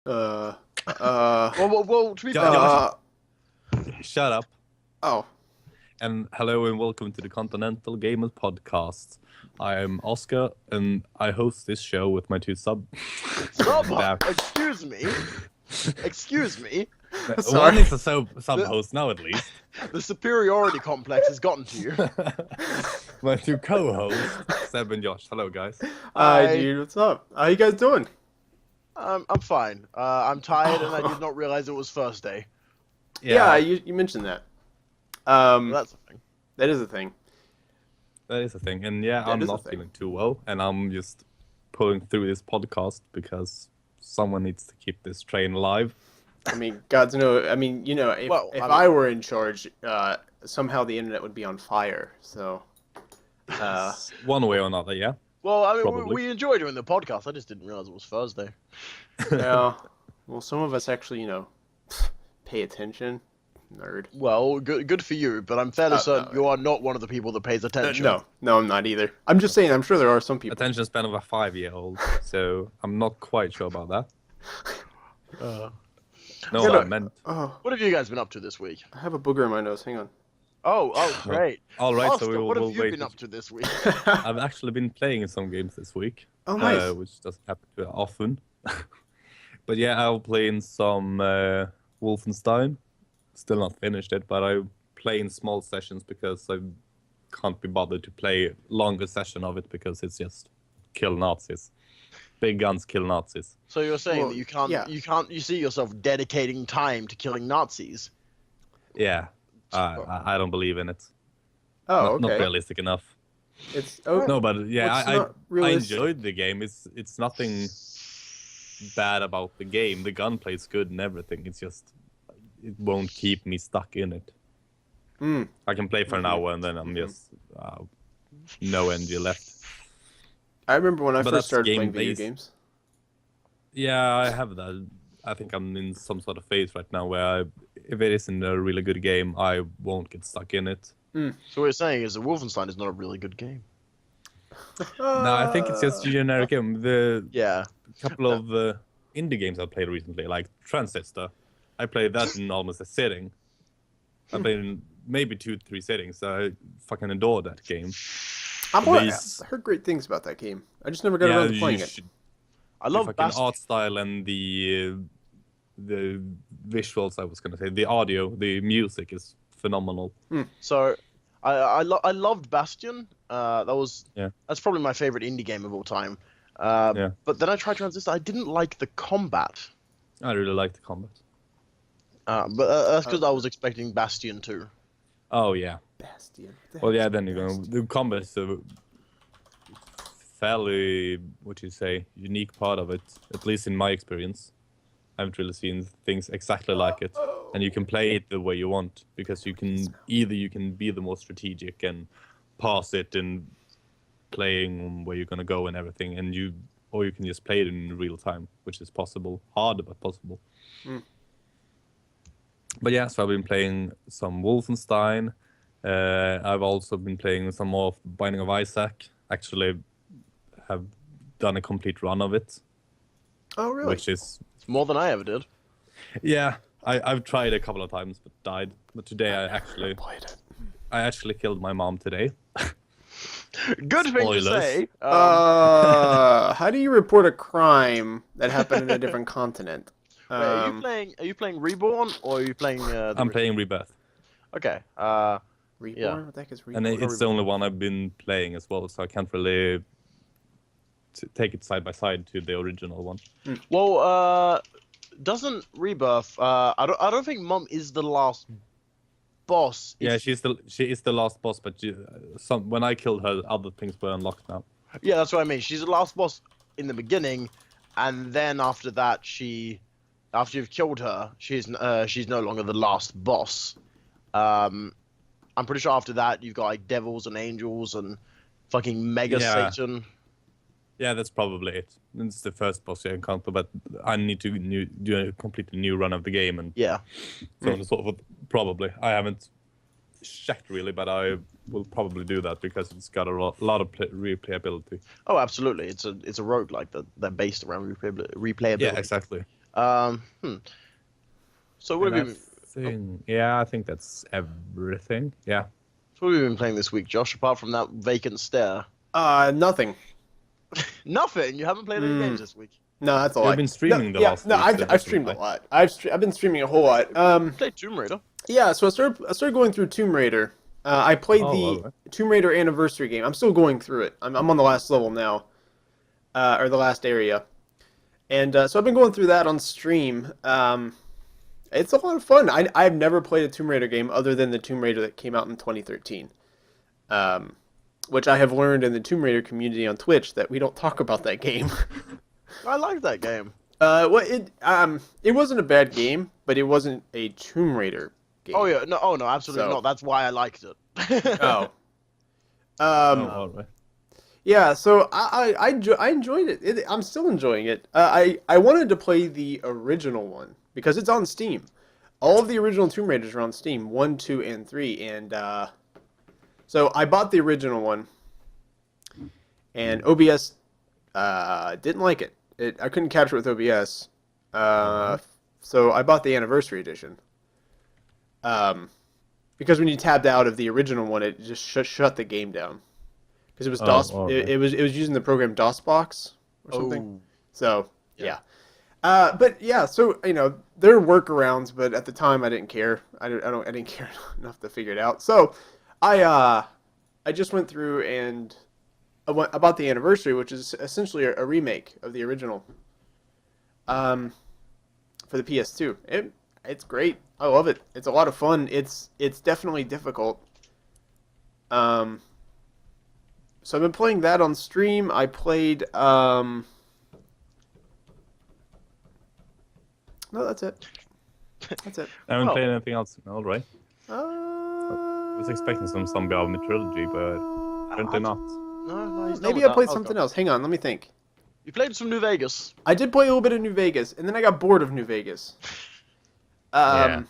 Uh, Well, to be fair, Josh, shut up. oh, And hello and welcome to the Continental Gamers Podcast. I am Oscar and I host this show with my two Stop! Damn. Excuse me. One is a sub-host now at least. The superiority complex has gotten to you. My two co-hosts, Seb and Josh. Hello, guys. hi, dude. What's up? How you guys doing? I'm fine. I'm tired, and I did not realize it was Thursday. Yeah, you mentioned that. That's the thing. That is a thing. That is a thing. And yeah, That I'm is a not thing. feeling too well, and I'm just pulling through this podcast because someone needs to keep this train alive. I mean, God's no. I mean, you know, if Well, I were in charge, somehow the internet would be on fire. So, One way or another, yeah. Well, I mean, Probably. we enjoy doing the podcast. I just didn't realize it was Thursday. yeah. Well, some of us actually, pay attention. Nerd. Well, good for you, but I'm fairly certain no. you are not one of the people that pays attention. No, I'm not either. I'm just saying. I'm sure there are some people. Attention span of a 5-year-old, so I'm not quite sure about that. No, Yeah, I meant. Oh, What have you guys been up to this week? I have a booger in my nose. Hang on. Oh, great. All right, Oscar, so we'll what have we'll you wait. been up to this week? I've actually been playing some games this week, Oh, nice. which doesn't happen to often. But yeah, I'll play in some Wolfenstein. Still not finished it, but I play in small sessions because I can't be bothered to play longer session of it because it's just kill Nazis. Big guns kill Nazis. So you're saying Well, that you yeah. you see yourself dedicating time to killing Nazis? Yeah, I don't believe in it. Oh, Not okay. realistic enough. It's No, but yeah, What's I not realistic? enjoyed the game. It's nothing bad about the game. The gunplay is good and everything. It's just it won't keep me stuck in it. Mm. I can play for an hour and then I'm just no energy left. I remember when I But first that's started playing video game-based. games. Yeah, I have that. I think I'm in some sort of phase right now where if it isn't a really good game, I won't get stuck in it. So what you're saying is that Wolfenstein is not a really good game. No, I think it's just a generic game. The Yeah. couple of indie games I played recently, like Transistor. I played that in almost a sitting. I played in maybe 2-3 sittings. I fucking adore that game. I've These- heard great things about that game. I just never got around to you playing it. should. I The love fucking Bastion. art style and the visuals. I was gonna say the audio, the music is phenomenal. So I loved Bastion. Yeah. That's probably my favorite indie game of all time. Yeah. But then I tried Transistor. I didn't like the combat. I really like the combat. But that's because I was expecting Bastion too. Oh yeah. Bastion. Well, yeah. Then you go. The combat is a fairly, what you say, unique part of it. At least in my experience, I haven't really seen things exactly like it. And you can play it the way you want because you can be the more strategic and pass it and playing where you're gonna go and everything, or you can just play it in real time, which is possible. Hard, but possible. But yeah, so I've been playing some Wolfenstein. I've also been playing some more of Binding of Isaac. Actually, have done a complete run of it, Oh, really? which is It's more than I ever did. yeah. I've tried a couple of times but died. But today Played it. I actually killed my mom today. Good thing to Spoilers. say. How do you report a crime that happened in a different continent? Wait, are you playing Reborn or are you playing? The I'm playing Rebirth, Okay. Reborn? yeah. What the heck is Reborn? and it's the only one I've been playing as well, so I can't really take it side by side to the original one. Well, doesn't Rebirth? I don't think Mum is the last boss. Yeah, It's- she is the last boss, but when I killed her, other things were unlocked now. Yeah, that's what I mean. She's the last boss in the beginning, and then after that, after you've killed her, she's no longer the last boss. I'm pretty sure after that you've got like devils and angels and fucking Mega Yeah. Satan. Yeah, that's probably it. It's the first boss I encounter, but I need to do a completely new run of the game, and Yeah. so sort of probably. I haven't checked really, but I will probably do that because it's got a lot of replayability. Oh, absolutely. It's a roguelike that they're based around replayability. Yeah, exactly. Um, hmm. So what And have I you think, yeah, I think that's everything. Yeah. so what have you been playing this week, Josh? Apart from that vacant stare, Nothing. nothing. You haven't played any Mm. games this week. No, that's a You've lot. been streaming the yeah, last no, week, so I've that's streamed a why. lot. I've been streaming a whole lot. Played Tomb Raider. Yeah, so I started going through Tomb Raider. I played Oh, the alright. Tomb Raider anniversary game. I'm still going through it. I'm on the last level now, or the last area, and so I've been going through that on stream. It's a lot of fun. I've never played a Tomb Raider game other than the Tomb Raider that came out in 2013, which I have learned in the Tomb Raider community on Twitch that we don't talk about that game. I like that game. Well, it wasn't a bad game, but it wasn't a Tomb Raider game. Oh yeah, no, absolutely So- not. That's why I liked it. Oh. Oh, alright. Yeah, so I enjoyed it. I'm still enjoying it. I wanted to play the original one because it's on Steam. All of the original Tomb Raiders are on Steam, 1, 2, and 3, and so I bought the original one, and OBS didn't like it. I couldn't capture it with OBS, so I bought the Anniversary Edition. Because when you tabbed out of the original one, it just shut the game down. Because it was DOS. alright. It was using the program DOSBox or something. Oh, So Yeah. yeah. But yeah, so there are workarounds, but at the time I didn't care. I didn't care enough to figure it out. So I just went through and I bought the Anniversary, which is essentially a remake of the original. For the PS2. It's great. I love it. It's a lot of fun. It's definitely difficult. So I've been playing that on stream. I played no, that's it. That's it. I haven't Oh. played anything else. Alright. Uh, I was expecting some Zombie Army trilogy, but apparently not. no, he's done maybe with I that. played Oh, something God. else. Hang on, let me think. You played some New Vegas. I did play a little bit of New Vegas, and then I got bored of New Vegas. Yeah.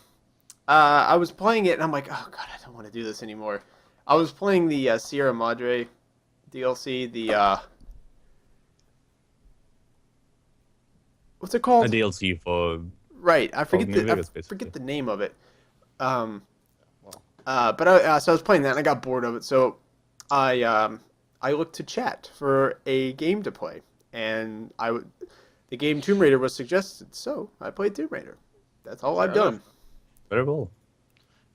I was playing it, and I'm like, oh god, I don't want to do this anymore. I was playing the Sierra Madre DLC, the what's it A called? DLC for Right, I forget New the Vegas, I basically. forget the name of it. But so I was playing that, and I got bored of it. So I looked to chat for a game to play, and the game Tomb Raider was suggested, so I played Tomb Raider. That's all I've Fair done. enough. very well.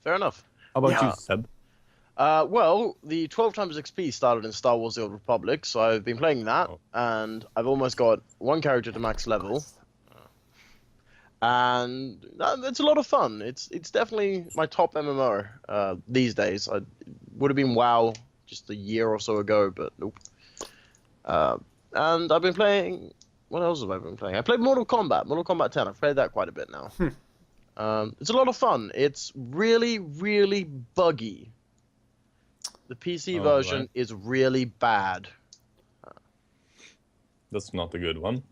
Fair enough. How about Yeah. you, Seb? Well, the 12 times XP started in Star Wars: The Old Republic, so I've been playing that, Oh. and I've almost got one character to max level, and it's a lot of fun. It's definitely my top MMO these days. I would have been WoW just a year or so ago, but nope. And I've been playing. What else have I been playing? I played Mortal Kombat 10. I've played that quite a bit now. It's a lot of fun. It's really, really buggy. The PC Oh, version right. is really bad. That's not a good one.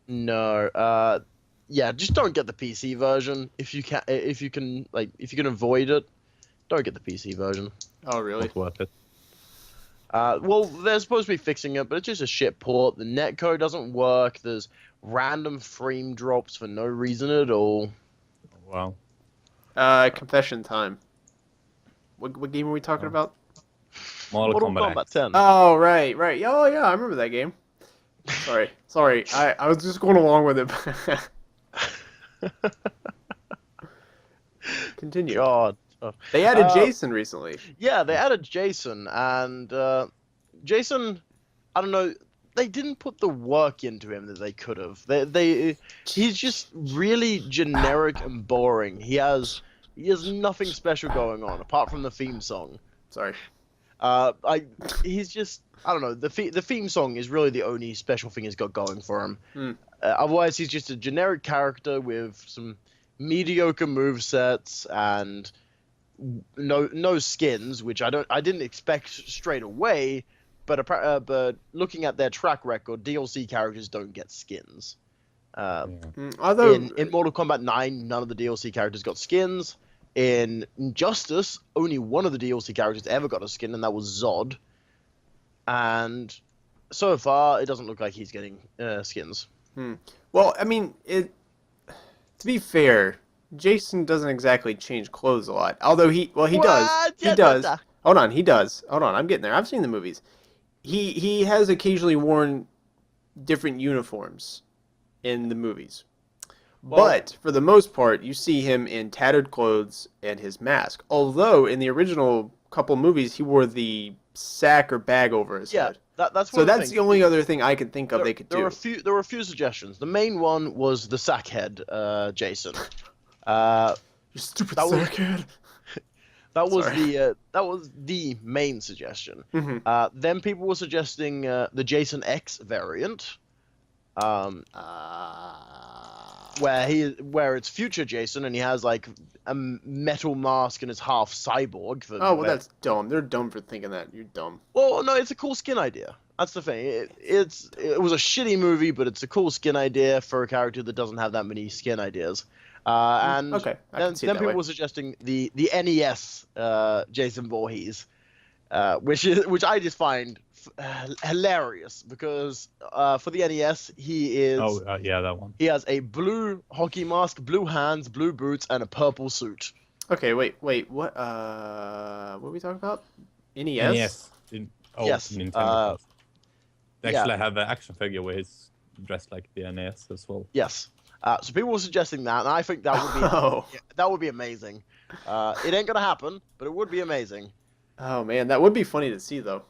No, yeah, just don't get the PC version if you can avoid it. Don't get the PC version. Oh, really? Not worth it. Well, they're supposed to be fixing it, but it's just a shit port. The netcode doesn't work. There's random frame drops for no reason at all. Wow. Confession time. What game are we talking about? Mortal Kombat X. 10. Oh, right. Oh, yeah, I remember that game. Sorry. I was just going along with it. Continue. God. They added Uh, Jason recently. Yeah, they added Jason, and Jason, I don't know, they didn't put the work into him that they could have. He's just really generic and boring. He has nothing special going on apart from the theme song. Sorry. He's just, I don't know, the theme song is really the only special thing he's got going for him. Hmm. Otherwise, he's just a generic character with some mediocre movesets and no skins, which I didn't expect straight away, but looking at their track record, DLC characters don't get skins. Although In Mortal Kombat 9, none of the DLC characters got skins. In Injustice, only one of the DLC characters ever got a skin, and that was Zod. And so far, it doesn't look like he's getting skins. well, I mean, To be fair, Jason doesn't exactly change clothes a lot. Although he does. What? He does. Hold on, he does. Hold on, I'm getting there. I've seen the movies. He has occasionally worn different uniforms in the movies. Well, But for the most part, you see him in tattered clothes and his mask. Although in the original couple movies, he wore the sack or bag over his yeah, head. that's So one of that's things. the only other thing I could think of they could There do. were a few suggestions. The main one was the sackhead, Jason. You stupid that was- sackhead. That was Sorry. that was the main suggestion. Mhm. Then people were suggesting the Jason X variant, where it's future Jason and he has like a metal mask and is half cyborg. Oh, well, that's dumb. They're dumb for thinking that. You're dumb. Well, no, it's a cool skin idea. That's the thing. It was a shitty movie, but it's a cool skin idea for a character that doesn't have that many skin ideas. And Okay, I then can see it that people way. were suggesting the NES Jason Voorhees, which I just find hilarious because for the NES he is yeah, that one. he has a blue hockey mask, blue hands, blue boots, and a purple suit. Okay, wait. What are we talking about? NES? NES. Yes, Nintendo. They yeah. actually have an action figure where he's dressed like the NES as well. Yes. So people were suggesting that, and I think that would be Oh. that would be amazing. It ain't gonna happen, but it would be amazing. Oh man, that would be funny to see though.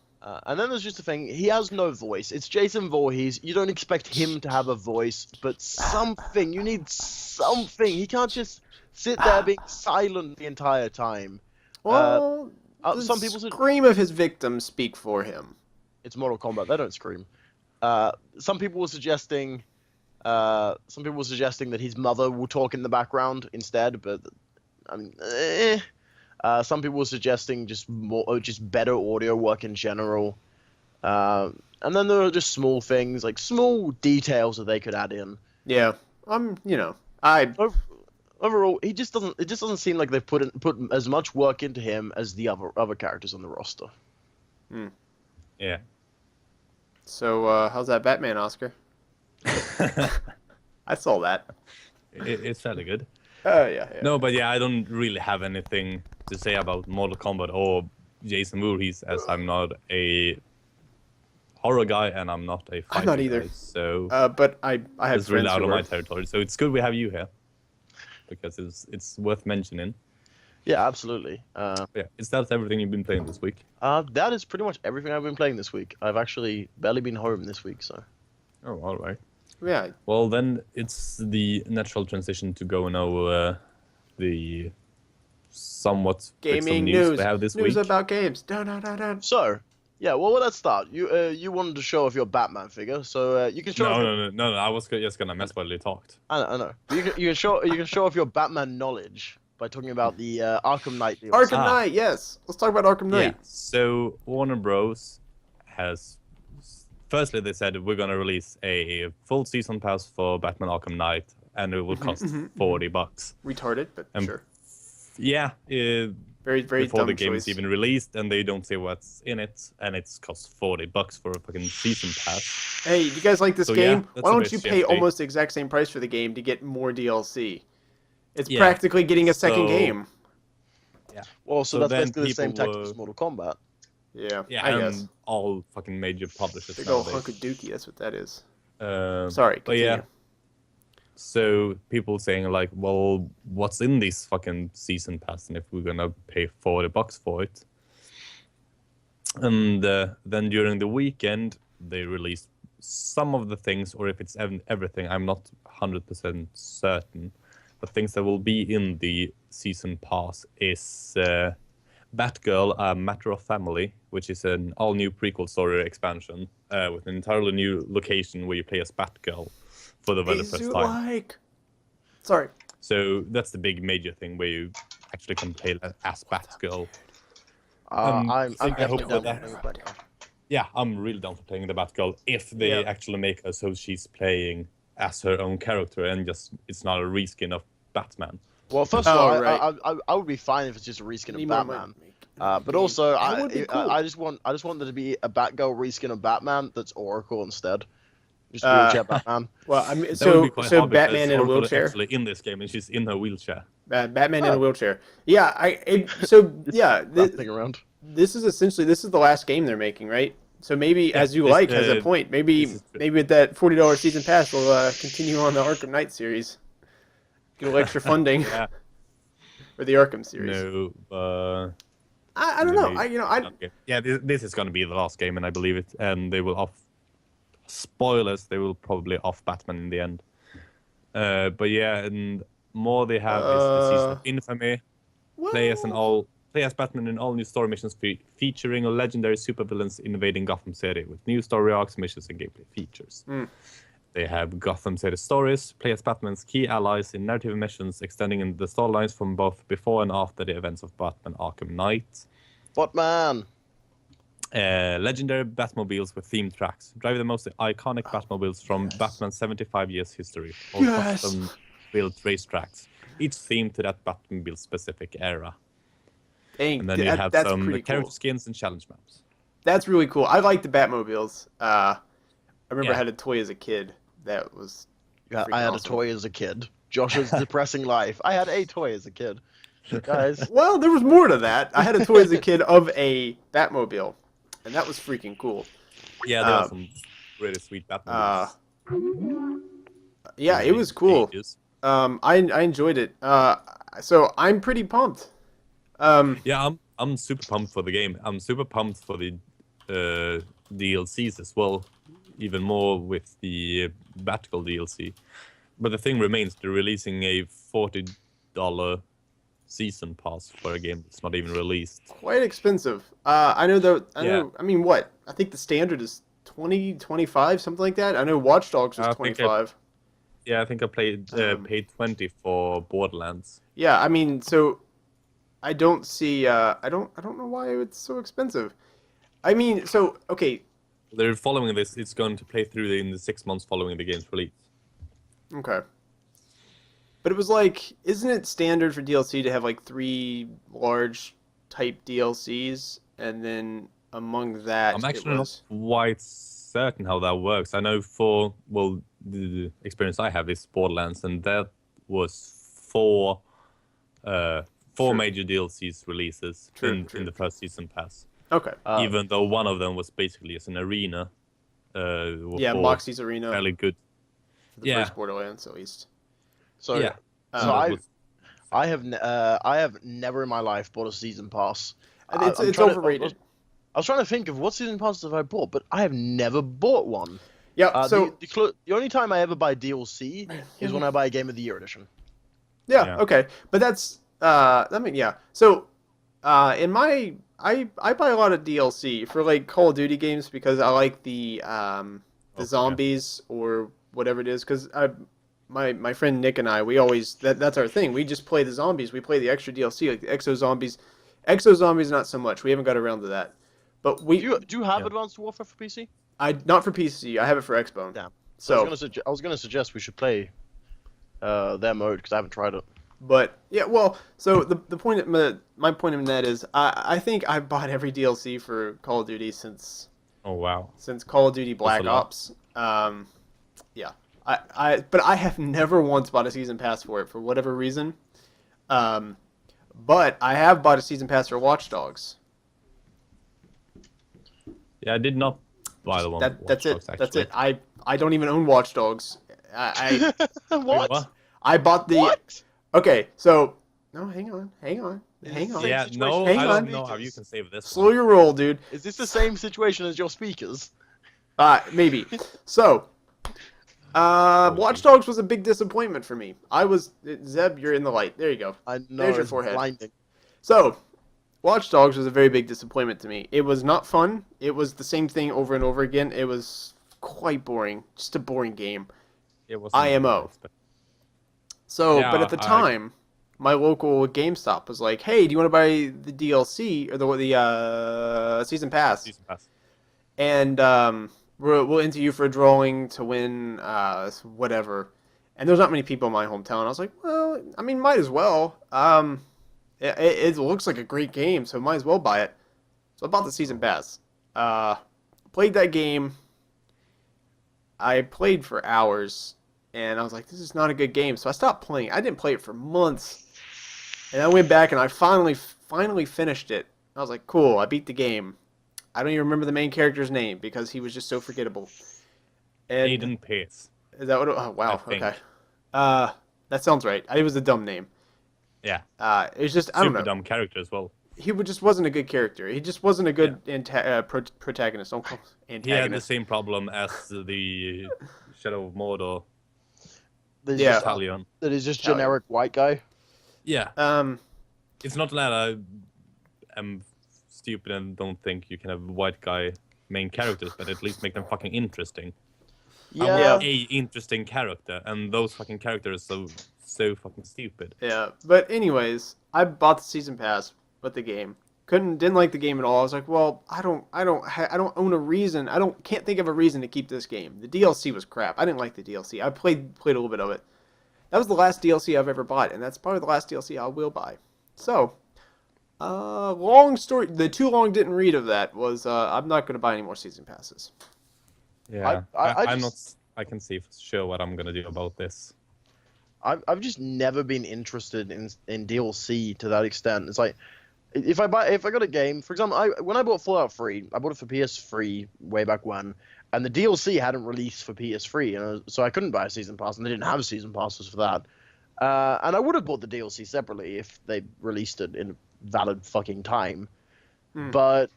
And then there's just the thing, he has no voice. It's Jason Voorhees. You don't expect him to have a voice, but something. You need something. He can't just sit there being silent the entire time. Well, the Some people said scream of his victims speak for him. it's Mortal Kombat. They don't scream. Some people were suggesting that his mother will talk in the background instead, but I mean, some people were suggesting just better audio work in general. And then there are just small things, like small details that they could add in. Yeah, Overall, it just doesn't seem like they've put as much work into him as the other characters on the roster. Yeah. So, how's that Batman, Oscar? I saw that. It's fairly good. Oh yeah. No, but yeah, I don't really have anything to say about Mortal Kombat or Jason Voorhees, as I'm not a horror guy and I'm not a fighting I'm not either. guy, so But I have it's really friends out who of my are. territory. So it's good we have you here, because it's worth mentioning. Yeah, absolutely. Yeah, is that everything you've been playing this week? That is pretty much everything I've been playing this week. I've actually barely been home this week, so. Oh, all right. Yeah. Well, then it's the natural transition to go and over the somewhat quick Gaming news news. we have this News week. about games. Dun. So, yeah, well, let's start. You wanted to show off your Batman figure, so you can show. off your... No. I was just gonna mess while you talked. I know. You can show off your Batman knowledge by talking about the Arkham Knight deal. Arkham Knight. Yes. Let's talk about Arkham Knight. Yeah. So Warner Bros. has. Firstly, they said we're gonna release a full season pass for Batman Arkham Knight, and it will cost $40. Retarded, but sure. Yeah. Very, very Before dumb the game choice. is even released, and they don't say what's in it, and it costs $40 for a fucking season pass. Hey, you guys like this So, game? yeah, that's Why a don't bit you pay shifty. almost the exact same price for the game to get more DLC? It's Yeah. practically getting a second So- game. Well, so So that's then basically the same people tactic as Mortal Kombat. Yeah, Yeah, I and guess. all fucking major publishers Big ol' nowadays. hunk of dookie, that's what that is. Um, Sorry, but yeah. continue. So people saying like, well, what's in this fucking season pass, and if we're gonna pay $40 for it? And then during the weekend they released some of the things, or if it's everything, I'm not 100% certain. But things that will be in the season pass is Batgirl: A Matter of Family, which is an all-new prequel story expansion with an entirely new location where you play as Batgirl for the very first time. Like... Sorry. So that's the big major thing where you actually can play as Batgirl. I'm I hope definitely down that- for playing Batgirl. Yeah, I'm really down for playing the Batgirl if they Yeah. actually make her so she's playing as her own character and just it's not a reskin of Batman. Well, first of all, right. I would be fine if it's just a reskin Need of more Batman. money. But also, That would be cool. I just want there to be a Batgirl reskin of Batman that's Oracle instead. Just wheelchair Batman. Well, I mean, That would so be quite so hard because Batman in a Oracle wheelchair. actually in this game, and she's in her wheelchair. Batman in a Oh. wheelchair. Yeah, yeah. Thing around. This is the last game they're making, right? So maybe, Yeah, as you this, like, has a point. Maybe this is true. with that $40 season pass, we'll continue on the Arkham Knight series. Get a little extra funding Yeah. for the Arkham series. No, but I don't know. Yeah, this is going to be the last game, and I believe it. And they will off. Spoilers, they will probably off Batman in the end. But yeah, and more they have is the season of Infamy. Play as Batman in all new story missions featuring legendary supervillains invading Gotham City with new story arcs, missions, and gameplay features. They have Gotham City stories. Play as Batman's key allies in narrative missions extending in the storylines from both before and after the events of Batman Arkham Knight. Batman. Legendary Batmobiles with themed tracks. Drive the most iconic Batmobiles from Batman's 75 years history. Or custom-built racetracks. Each themed to that Batmobile-specific era. Dang, And then you have that's some pretty character cool. skins and challenge maps. That's really cool. I like the Batmobiles. I remember I Yeah. had a toy as a kid that was. Yeah, freaking I had awesome. a toy as a kid. Josh's depressing life. I had a toy as a kid. Guys. Well, there was more to that. I had a toy as a kid of a Batmobile, and that was freaking cool. Yeah, there are some really sweet Batmobiles. Yeah, it was cool. Ages. I enjoyed it. So I'm pretty pumped. Yeah, I'm super pumped for the game. I'm super pumped for the DLCs as well, even more with the Batgirl DLC. But the thing remains, they're releasing a $40 season pass for a game that's not even released. Quite expensive. I know though. Yeah. I mean, what? I think the standard is 20, 25, something like that. I know Watch Dogs was I think 25. Yeah, I think I paid 20 for Borderlands. Yeah, I mean, so I don't see. I don't know why it's so expensive. I mean, so okay. They're following this. It's going to play through in the 6 months following the game's release. Okay. But it was like, isn't it standard for DLC to have like 3 large type DLCs, and then among that, I'm it actually was... not quite certain how that works. I know the experience I have is Borderlands, and that was 4 True. major DLCs releases True. in the first season pass. Okay. Even though one of them was basically as an arena. Yeah, for Moxie's Arena. fairly good. For the Yeah. first Borderlands, at least. So Yeah. So that I was- I have never in my life bought a season pass. And it's I'm it's trying to- overrated. I was trying to think of what season passes have I bought, but I have never bought one. Yeah. So The only time I ever buy DLC is when I buy a Game of the Year edition. yeah, okay, but that's I mean, yeah. So in my I buy a lot of DLC for like Call of Duty games because I like the zombies or whatever it is, because my friend Nick and I, we always that's our thing. We just play the zombies. We play the extra DLC like the Exo Zombies. Exo Zombies not so much. We haven't got around to that. But we Do you have Yeah. Advanced Warfare for PC? not for PC. I have it for Xbone. Damn. So I was gonna suggest we should play their mode because I haven't tried it. but yeah, well, so the point my point in that is I think I've bought every DLC for Call of Duty since Oh wow. Call of Duty Black a lot. Ops. Yeah. But I have never once bought a season pass for it for whatever reason. But I have bought a season pass for Watch Dogs. Yeah, I did not buy the one. That's Watch Dogs, it. That's actually. it. I don't even own Watch Dogs. What? I bought the. What? Okay, so no, hang on. Same Yeah, situation. no, Hang I on. don't know how you can save this Slow one. your roll, dude. Is this the same situation as your speakers? Maybe. So, Watch Dogs was a big disappointment for me. Zeb, you're in the light. There you go. I know. There's your it's forehead. blinding. So, Watch Dogs was a very big disappointment to me. It was not fun. It was the same thing over and over again. It was quite boring. Just a boring game. It wasn't IMO. but- So, Yeah, but at the time, my local GameStop was like, "Hey, do you want to buy the DLC or the season pass?" Season pass. And we'll enter you for a drawing to win whatever. And there's not many people in my hometown. I was like, well, I mean, might as well. It looks like a great game, so might as well buy it. So I bought the season pass. Played that game. I played for hours, and I was like, this is not a good game. So I stopped playing. I didn't play it for months. And I went back and I finally finished it. I was like, cool, I beat the game. I don't even remember the main character's name because he was just so forgettable. And Aiden Pace. is that what? Oh, wow. I think. Okay. That sounds right. It was a dumb name. Yeah. It was just I don't know. Super dumb character as well. He just wasn't a good character. He just wasn't a good protagonist. Don't call antagonist. He had the same problem as the Shadow of Mordor Yeah. Italian. That is just generic white guy. Yeah. It's not that I am stupid and don't think you can have white guy main characters, but at least make them fucking interesting. I Yeah. want a interesting character, and those fucking characters are so fucking stupid. Yeah, but anyways, I bought the season pass with the game. Didn't like the game at all. I was like, well, I don't own a reason. Can't think of a reason to keep this game. The DLC was crap. I didn't like the DLC. I played a little bit of it. That was the last DLC I've ever bought, and that's probably the last DLC I will buy. So, long story. The too long didn't read of that was I'm not going to buy any more season passes. Yeah, I I'm not. just- I can see for sure what I'm gonna do about this. I've just never been interested in DLC to that extent. It's like if I got a game, for example, when I bought Fallout 3, I bought it for PS3 way back when, and the DLC hadn't released for PS3, so I couldn't buy a season pass, and they didn't have season passes for that. And I would have bought the DLC separately if they released it in valid fucking time. But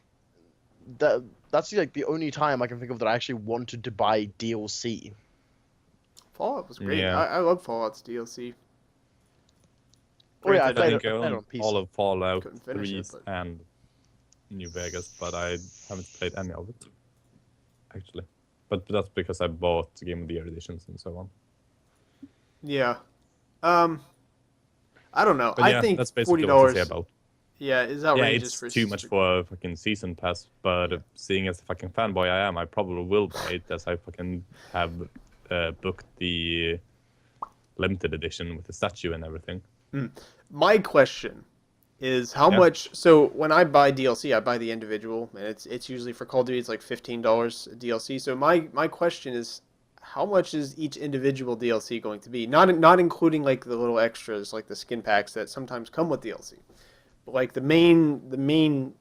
that's like the only time I can think of that I actually wanted to buy DLC. Fallout was great. Yeah. I love Fallout's DLC. Oh yeah, I I played think it, I played it own on PC. all of Fallout Couldn't finish 3 it, but- and New Vegas, but I haven't played any of it actually. But that's because I bought Game of the Year editions and so on. Yeah. I don't know. But I yeah, think that's basically $40. what to say about. Yeah, is Yeah, outrageous it's for too much for a fucking season pass, but seeing as the fucking fanboy I am, I probably will buy it as I fucking have booked the limited edition with the statue and everything. My question is how Yeah. much. So when I buy DLC, I buy the individual, and it's usually for Call of Duty. It's like $15 DLC. So my question is, how much is each individual DLC going to be? Not including like the little extras, like the skin packs that sometimes come with DLC, but like the main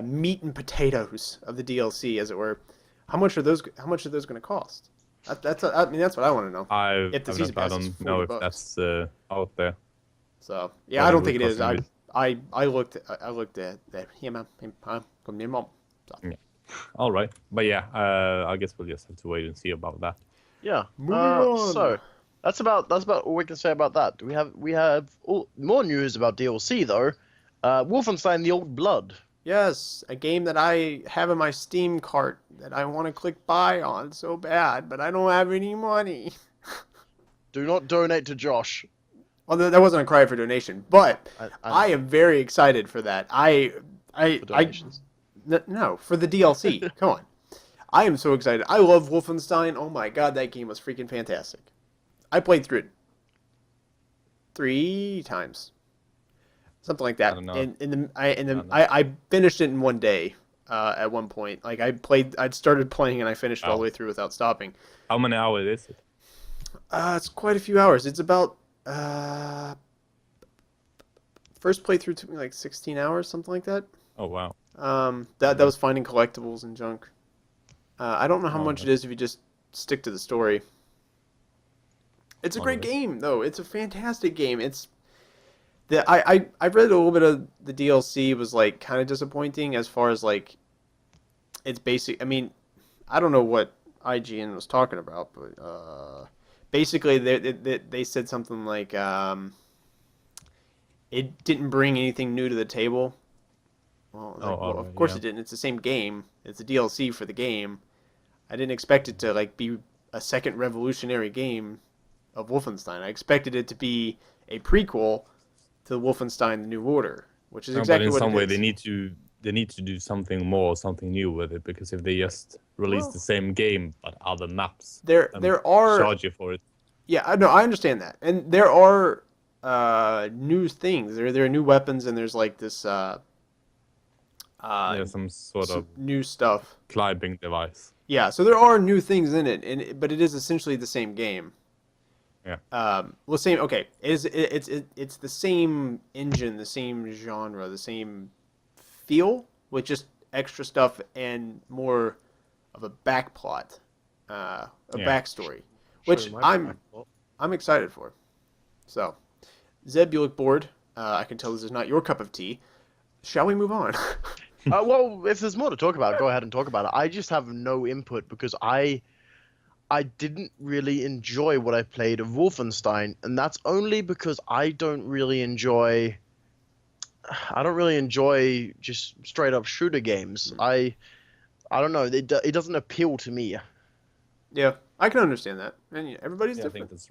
meat and potatoes of the DLC, as it were. How much are those going to cost? That's what I want to know. If the season I pass is don't know if $40. that's out there. So yeah, What I don't it think it would is. cost I looked at that. Yeah, man. From your mom. So. All right, but yeah, I guess we'll just have to wait and see about that. Yeah. Moving on. So that's about all we can say about that. We have more news about DLC though. Wolfenstein: The Old Blood. Yes, a game that I have in my Steam cart that I want to click buy on so bad, but I don't have any money. Do not donate to Josh. Although that wasn't a cry for donation, but I I am very excited for that. for donations. No, for the DLC. Come on. I am so excited. I love Wolfenstein. Oh my god, that game was freaking fantastic. I played through it 3 times. Something like that. I don't know. I finished it in one day at one point. Like I'd started playing and I finished all the way through without stopping. How many hours is it? It's quite a few hours. It's about first playthrough took me like 16 hours, something like that. Oh wow. That was finding collectibles and junk. I don't know how Oh, much it is if you just stick to the story. It's a great game, though. It's a fantastic game. I read a little bit of the DLC was like kind of disappointing as far as like it's basic. I mean, I don't know what IGN was talking about, but basically they said something like it didn't bring anything new to the table. Well, of course it didn't. It's the same game. It's a DLC for the game. I didn't expect it to like be a second revolutionary game of Wolfenstein. I expected it to be a prequel to Wolfenstein: The New Order, which is exactly what it is. But in some way, they need to do something more, something new with it. Because if they just release the same game but other maps, there are charge you for it. Yeah, I understand that, and there are new things. There are new weapons, and there's like this There's some sort of new stuff. climbing device. Yeah, so there are new things in it, but it is essentially the same game. Yeah. Well, same. Okay, it's the same engine, the same genre, the same feel, with just extra stuff and more of a back plot, a Yeah. backstory, Show which you my I'm backbone. I'm excited for. So, Zeb, you look bored. I can tell this is not your cup of tea. Shall we move on? Well, if there's more to talk about, go ahead and talk about it. I just have no input because I didn't really enjoy what I played of Wolfenstein, and that's only because I don't really enjoy just straight up shooter games. I don't know, it doesn't appeal to me. Yeah, I can understand that. And yeah, everybody's Yeah, I think different. that's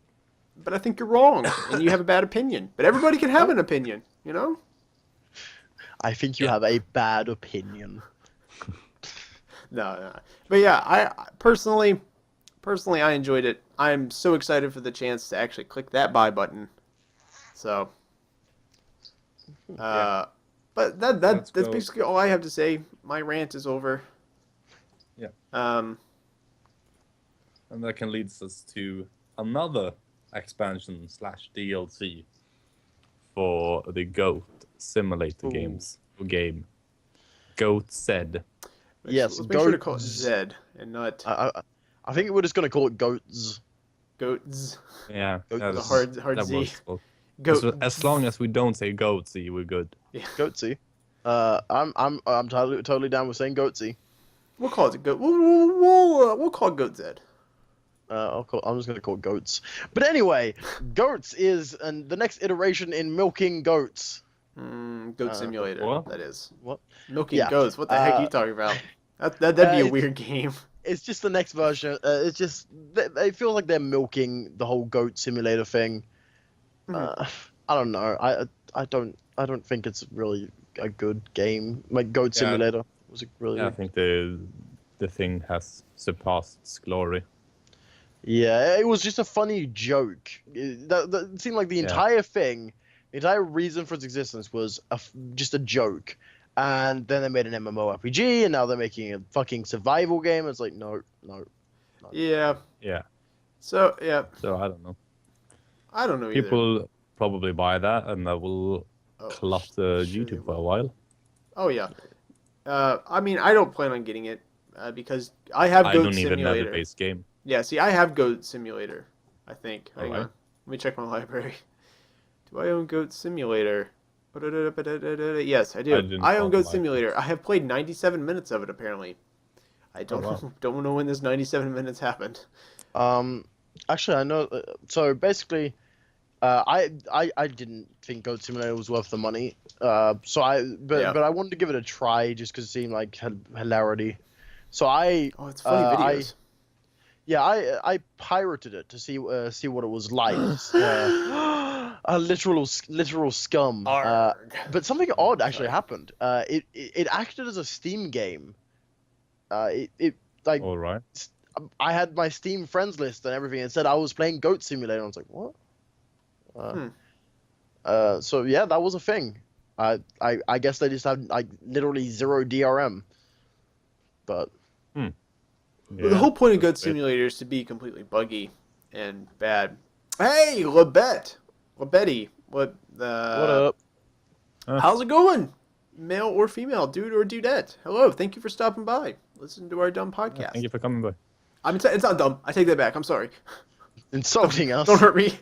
But I think you're wrong, and you have a bad opinion. But everybody can have an opinion, you know? I think you have a bad opinion. No. But yeah, I personally, I enjoyed it. I'm so excited for the chance to actually click that buy button. So, but that's go. basically all I have to say. My rant is over. Yeah. Um, and that can lead us to another expansion / DLC for the Goat Simulator game. Goat Zed. Yes, let's make sure to call it goats. Zed and not I think we're just gonna call it goats. Goats. Yeah, Goat- that's- hard that Z. works well. Goat. As long as we don't say Goatsy, we're good. Goatsy. I'm totally down with saying goatsy. We'll call it Goat. We'll call it Goat Zed. I'm just gonna call it goats. But anyway, goats is the next iteration in milking goats. Goat Simulator. what? That is. What? Milking Yeah. goats. What the heck are you talking about? That'd be a it's- weird game. It's just the next version. It's just they feel like they're milking the whole goat simulator thing. I don't know. I don't think it's really a good game. Like Goat Yeah. Simulator was a really Yeah, I think the thing has surpassed its glory. Yeah, it was just a funny joke. It seemed like the entire thing, the entire reason for its existence was just a joke. And then they made an MMORPG, and now they're making a fucking survival game. It's like, no. Yeah. Yeah. So yeah, So I don't know. I don't know either. People probably buy that, and that will clutter sure they YouTube for a will. while. Oh yeah. I mean, I don't plan on getting it because I have I Goat don't even have Simulator. the base game. Yeah, see, I have Goat Simulator. I think. Hang Alright. on. Let me check my library. Do I own Goat Simulator? Yes, I do. didn't I own find Goat mine. Simulator. I have played 97 minutes of it apparently. I don't wow. don't know when this 97 minutes happened. Actually, I know. So basically, I didn't think Goat Simulator was worth the money. But I wanted to give it a try just because it seemed like hilarity. So Oh, it's funny videos. I pirated it to see what it was like. A literal scum. But something odd actually happened. It acted as a Steam game. Like All right. I had my Steam friends list and everything, and said I was playing Goat Simulator. I was like, what? So yeah, that was a thing. I guess they just had like literally 0 DRM. But Well, the whole point of Goat Simulator is to be completely buggy and bad. Hey, Lebetty, what up? How's it going? Male or female, dude or dudette. Hello, thank you for stopping by. Listen to our dumb podcast. Thank you for coming by. It's not dumb. I take that back. I'm sorry. Insulting us. Don't hurt me.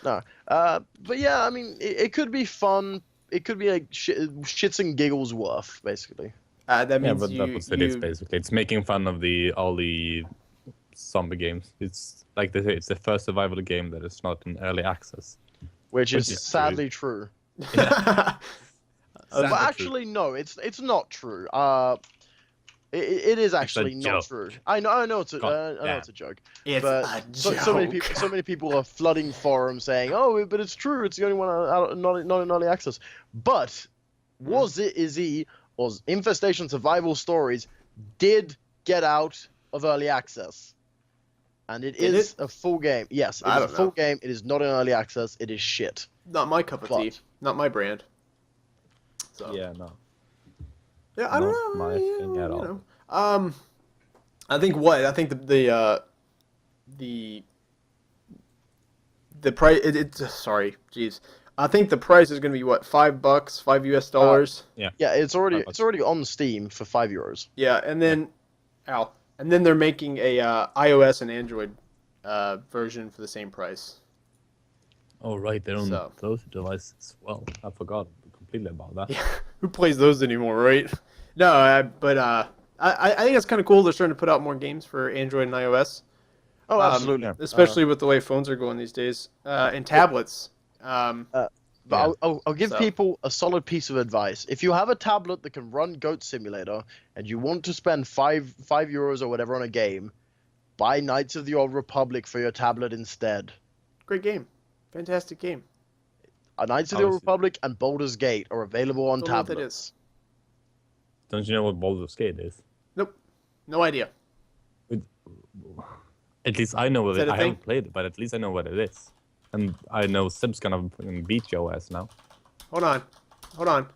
No. But yeah, I mean, it could be fun. It could be like shits and giggles worth, basically. That Yeah, means but that's what it is basically. It's making fun of all the zombie games. It's like they say, it's the first survival game that is not in early access. Which is is sadly true. Sadly But true. actually, no, it's not true. It is actually not joke. true. I know it's a damn. it's a joke. It's But a joke. so many people are flooding forums saying, "Oh, but it's true. It's the only one not in early access." But was it Izzy or Infestation Survival Stories did get out of early access, and it Did is it? a full game. Yes, it I is a don't full know. game. It is not in early access. It is shit. Not my cup of tea. But- Not my brand. So. Yeah, no. Yeah, I don't Not know. my yeah, thing at you all. know. I think what? I think the price. Sorry, jeez. I think the price is gonna be what? $5, $5 US. Yeah. Yeah, it's already $5. on Steam for €5. Yeah, and then, and then they're making a iOS and Android version for the same price. Oh right, they're on So. those devices as well. I forgot completely about that. Yeah, who plays those anymore, right? No, but I think it's kind of cool. They're starting to put out more games for Android and iOS. Oh, absolutely. Especially with the way phones are going these days, and tablets. But Yeah. I'll give So. people a solid piece of advice. If you have a tablet that can run Goat Simulator and you want to spend €5 or whatever on a game, buy Knights of the Old Republic for your tablet instead. Great game, fantastic game. Knights of the Old Obviously. Republic and Baldur's Gate are available on Don't know what that tablets. Don't you know what Baldur's Gate is? Nope, no idea. At least I know what Is that it. a I thing? haven't played it, but at least I know what it is. And I know Seb's gonna fucking beat your ass now. Hold on,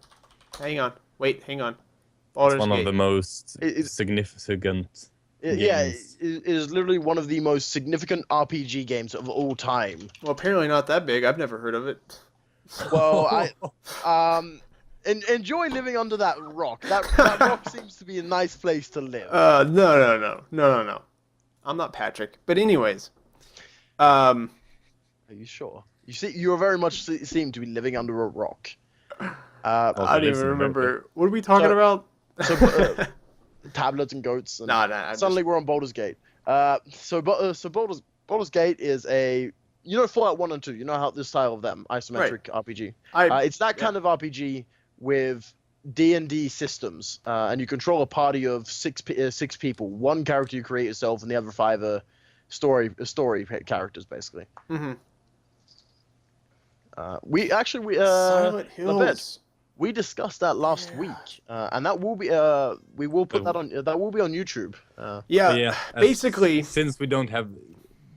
hang on, wait, hang on. It's Baldur's one Gate. of the most It- significant. Yeah, games. it is literally one of the most significant RPG games of all time. Well, apparently not that big. I've never heard of it. Well, enjoy living under that rock. That rock seems to be a nice place to live. No. I'm not Patrick. But anyways, Are you sure? You see, you very much seem to be living under a rock. I don't even listen, remember. What are we talking So- about? So, tablets and goats. And Nah. suddenly we're on Baldur's Gate. So Baldur's Gate is a Fallout 1 and 2. You know how this style of them isometric RPG. It's that kind of RPG with D&D systems, and you control a party of six people. One character you create yourself, and the other five are story characters, basically. Mm-hmm. We Silent Hills. Labette, we discussed that last week, and that will be we will put that on YouTube. Yeah, as- basically. since we don't have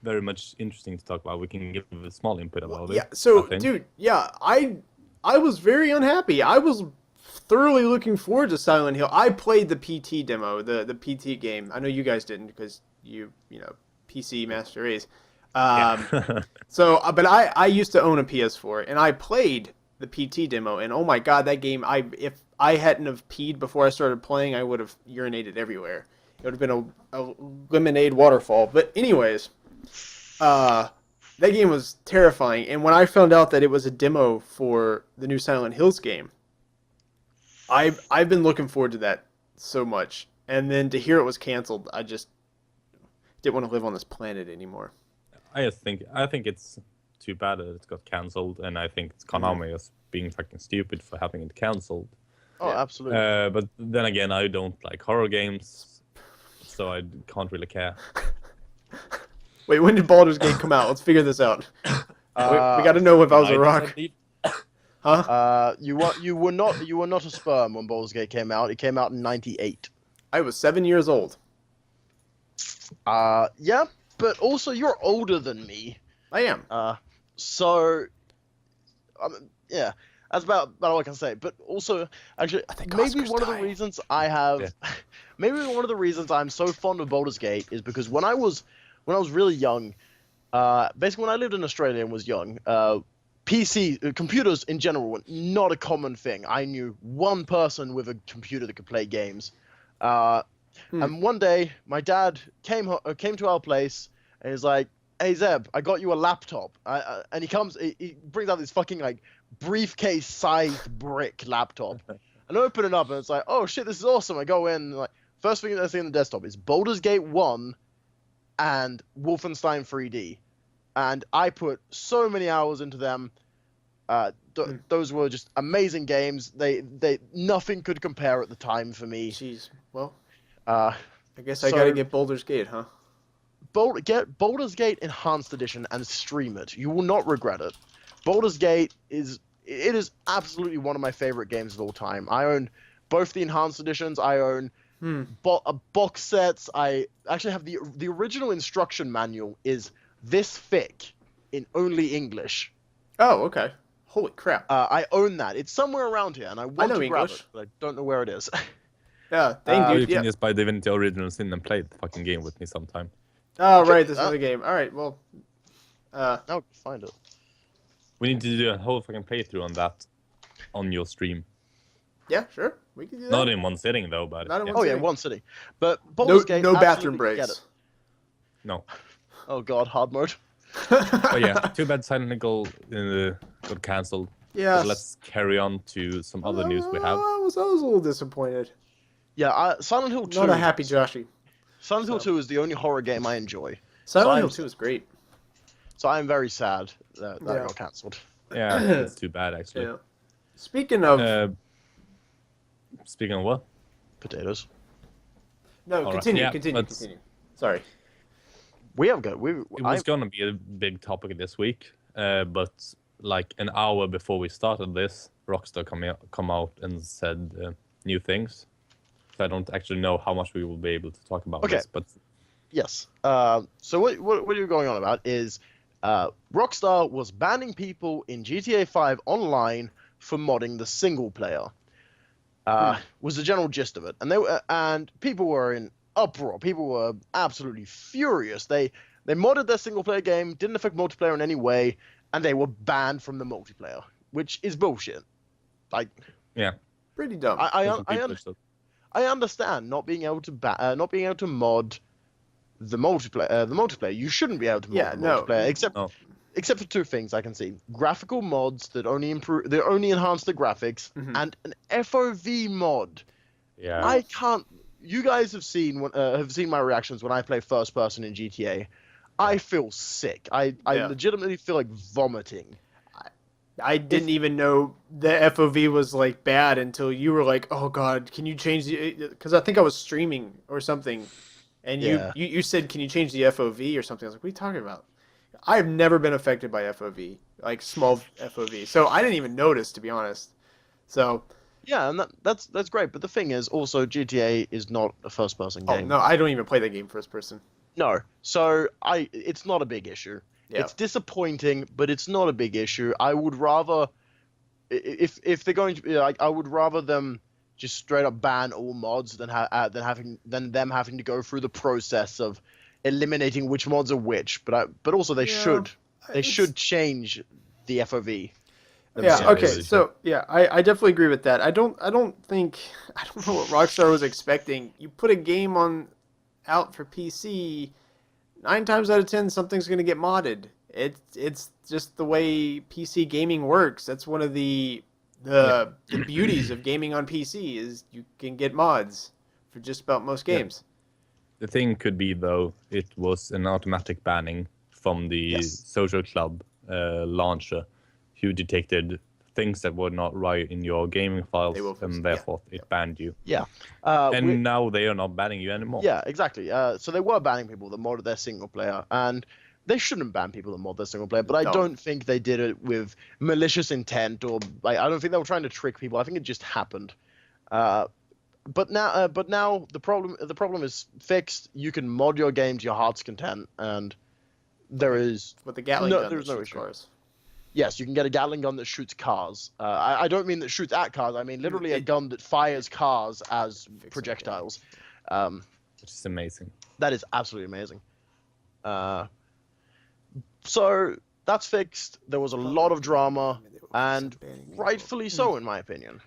very much interesting to talk about, we can give a small input about it. Yeah. So, I think. dude, I was very unhappy. I was thoroughly looking forward to Silent Hill. I played the PT demo, the PT game. I know you guys didn't because you know PC Master Race. So, but I used to own a PS4 and I played the PT demo, and oh my god, that game! If I hadn't have peed before I started playing, I would have urinated everywhere. It would have been a lemonade waterfall. But anyways, that game was terrifying. And when I found out that it was a demo for the new Silent Hills game, I've been looking forward to that so much. And then to hear it was canceled, I just didn't want to live on this planet anymore. I think it's too bad that it got cancelled, and I think it's Konami as being fucking stupid for having it cancelled. Oh, Yeah. absolutely. But then again, I don't like horror games, so I can't really care. Wait, when did Baldur's Gate come out? Let's figure this out. we got to know if I was a rock. Huh? You were not a sperm when Baldur's Gate came out. It came out in '98. I was 7 years old. Yeah, but also you're older than me. I am. So, yeah, that's about all I can say. But also, actually, think maybe Oscar's one of the dying. reasons I have, maybe one of the reasons I'm so fond of Baldur's Gate is because when I was really young, basically when I lived in Australia and was young, computers in general were not a common thing. I knew one person with a computer that could play games. And one day, my dad came to our place and he's like, "Hey Zeb, I got you a laptop." And he brings out this fucking like briefcase-sized brick laptop. And I open it up and it's like, "Oh shit, this is awesome!" I go in and like first thing I see on the desktop is Baldur's Gate 1 and Wolfenstein 3D, and I put so many hours into them. Those were just amazing games. They nothing could compare at the time for me. Jeez. Well, Uh, I guess I So- gotta get Baldur's Gate, huh? Get Baldur's Gate Enhanced Edition and stream it. You will not regret it. Baldur's Gate is absolutely one of my favorite games of all time. I own both the Enhanced Editions. I own box sets. I actually have the original instruction manual is this thick in only English. Oh, okay. Holy crap. I own that. It's somewhere around here, and I want know to grab English. it, but I don't know where it is. Yeah, dang, Or dude. you can Yeah. just buy Divinity Original Sin and play the fucking game with me sometime. Oh, Okay, right, this other game. All right, well, Now find it. We need to do a whole fucking playthrough on that on your stream. yeah, sure, we can do that. Not in one sitting though, but Not in yeah. one Oh yeah, sitting. one city. But Baldur's Gate, No bathroom absolutely get breaks. it. No. Oh god, hard mode. But yeah, too bad Silent Hill got cancelled. Yeah. But let's carry on to some other news we have. I was a little disappointed. Yeah, Silent Hill 2. Not a happy Joshy. Silent Hill 2 is the only horror game I enjoy. Silent I'm- Hill 2 is great. So I'm very sad that Yeah. got cancelled. Yeah, it's too bad actually. Yeah. Speaking of Speaking of what? Potatoes. no, All right. continue, Yeah, continue, let's- continue. Sorry. We have got. It was gonna be a big topic this week, but like an hour before we started this, Rockstar come out and said new things. So I don't actually know how much we will be able to talk about Okay. this, but Yes. So what you're going on about is Rockstar was banning people in GTA 5 online for modding the single player. Was the general gist of it, and people were in uproar. People were absolutely furious. They modded their single player game, didn't affect multiplayer in any way, and they were banned from the multiplayer, which is bullshit. Like, yeah, Pretty dumb. I understand not being able to mod the multiplayer. You shouldn't be able to mod the multiplayer, except for two things I can see: graphical mods that only enhance the graphics, and an FOV mod. yeah. I can't. You guys have seen my reactions when I play first person in GTA. I feel sick. I legitimately feel like vomiting. I didn't even know the FOV was like bad until you were like, "Oh God, can you change the?" Because I think I was streaming or something, and you said, "Can you change the FOV or something?" I was like, "What are you talking about?" I have never been affected by FOV, like small FOV, so I didn't even notice, to be honest. So Yeah, and that's great. But the thing is, also GTA is not a first person game. no, I don't even play the game first person. No, so it's not a big issue. Yeah. It's disappointing, but it's not a big issue. I would rather, if they're going to be like, I would rather them just straight up ban all mods than them having to go through the process of eliminating which mods are which. But also they should change the FOV. Yeah. Okay. really So I definitely agree with that. I don't know what Rockstar was expecting. You put a game out for PC, 9 times out of 10 something's going to get modded. It's just the way PC gaming works. That's one of the beauties of gaming on PC is you can get mods for just about most games. The thing could be though, it was an automatic banning from the social club launcher, who detected things that were not right in your gaming files, and therefore it banned you. Yeah. Now they are not banning you anymore. Yeah, exactly. So they were banning people that modded their single player, and they shouldn't ban people that mod their single player. But I don't think they did it with malicious intent, or like I don't think they were trying to trick people. I think it just happened. But now the problem is fixed. You can mod your game to your heart's content, and there is With the Gatling gun, there's that no shoots issue. cars. Yes, you can get a Gatling gun that shoots cars. I don't mean that shoots at cars. I mean literally a gun that fires cars as projectiles. Which is amazing. That is absolutely amazing. So that's fixed. There was a lot of drama, and rightfully so, in my opinion.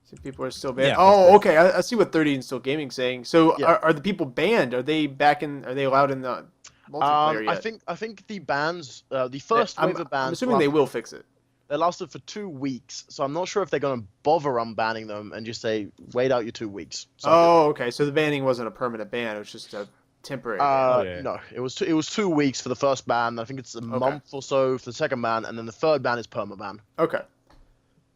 So people are still banned. Yeah, Oh, okay. I see what 30 and Still Gaming saying. So Yeah. are the people banned? Are they allowed in the multiplayer yet? I think the bans, the first wave of bans, I'm assuming they will fix it. They lasted for 2 weeks, so I'm not sure if they're going to bother unbanning them and just say, wait out your 2 weeks. So, Oh, okay. So the banning wasn't a permanent ban. It was just a temporary ban. yeah. No, it was 2 weeks for the first ban. I think it's a month or so for the second ban, and then the third ban is permaban. Okay.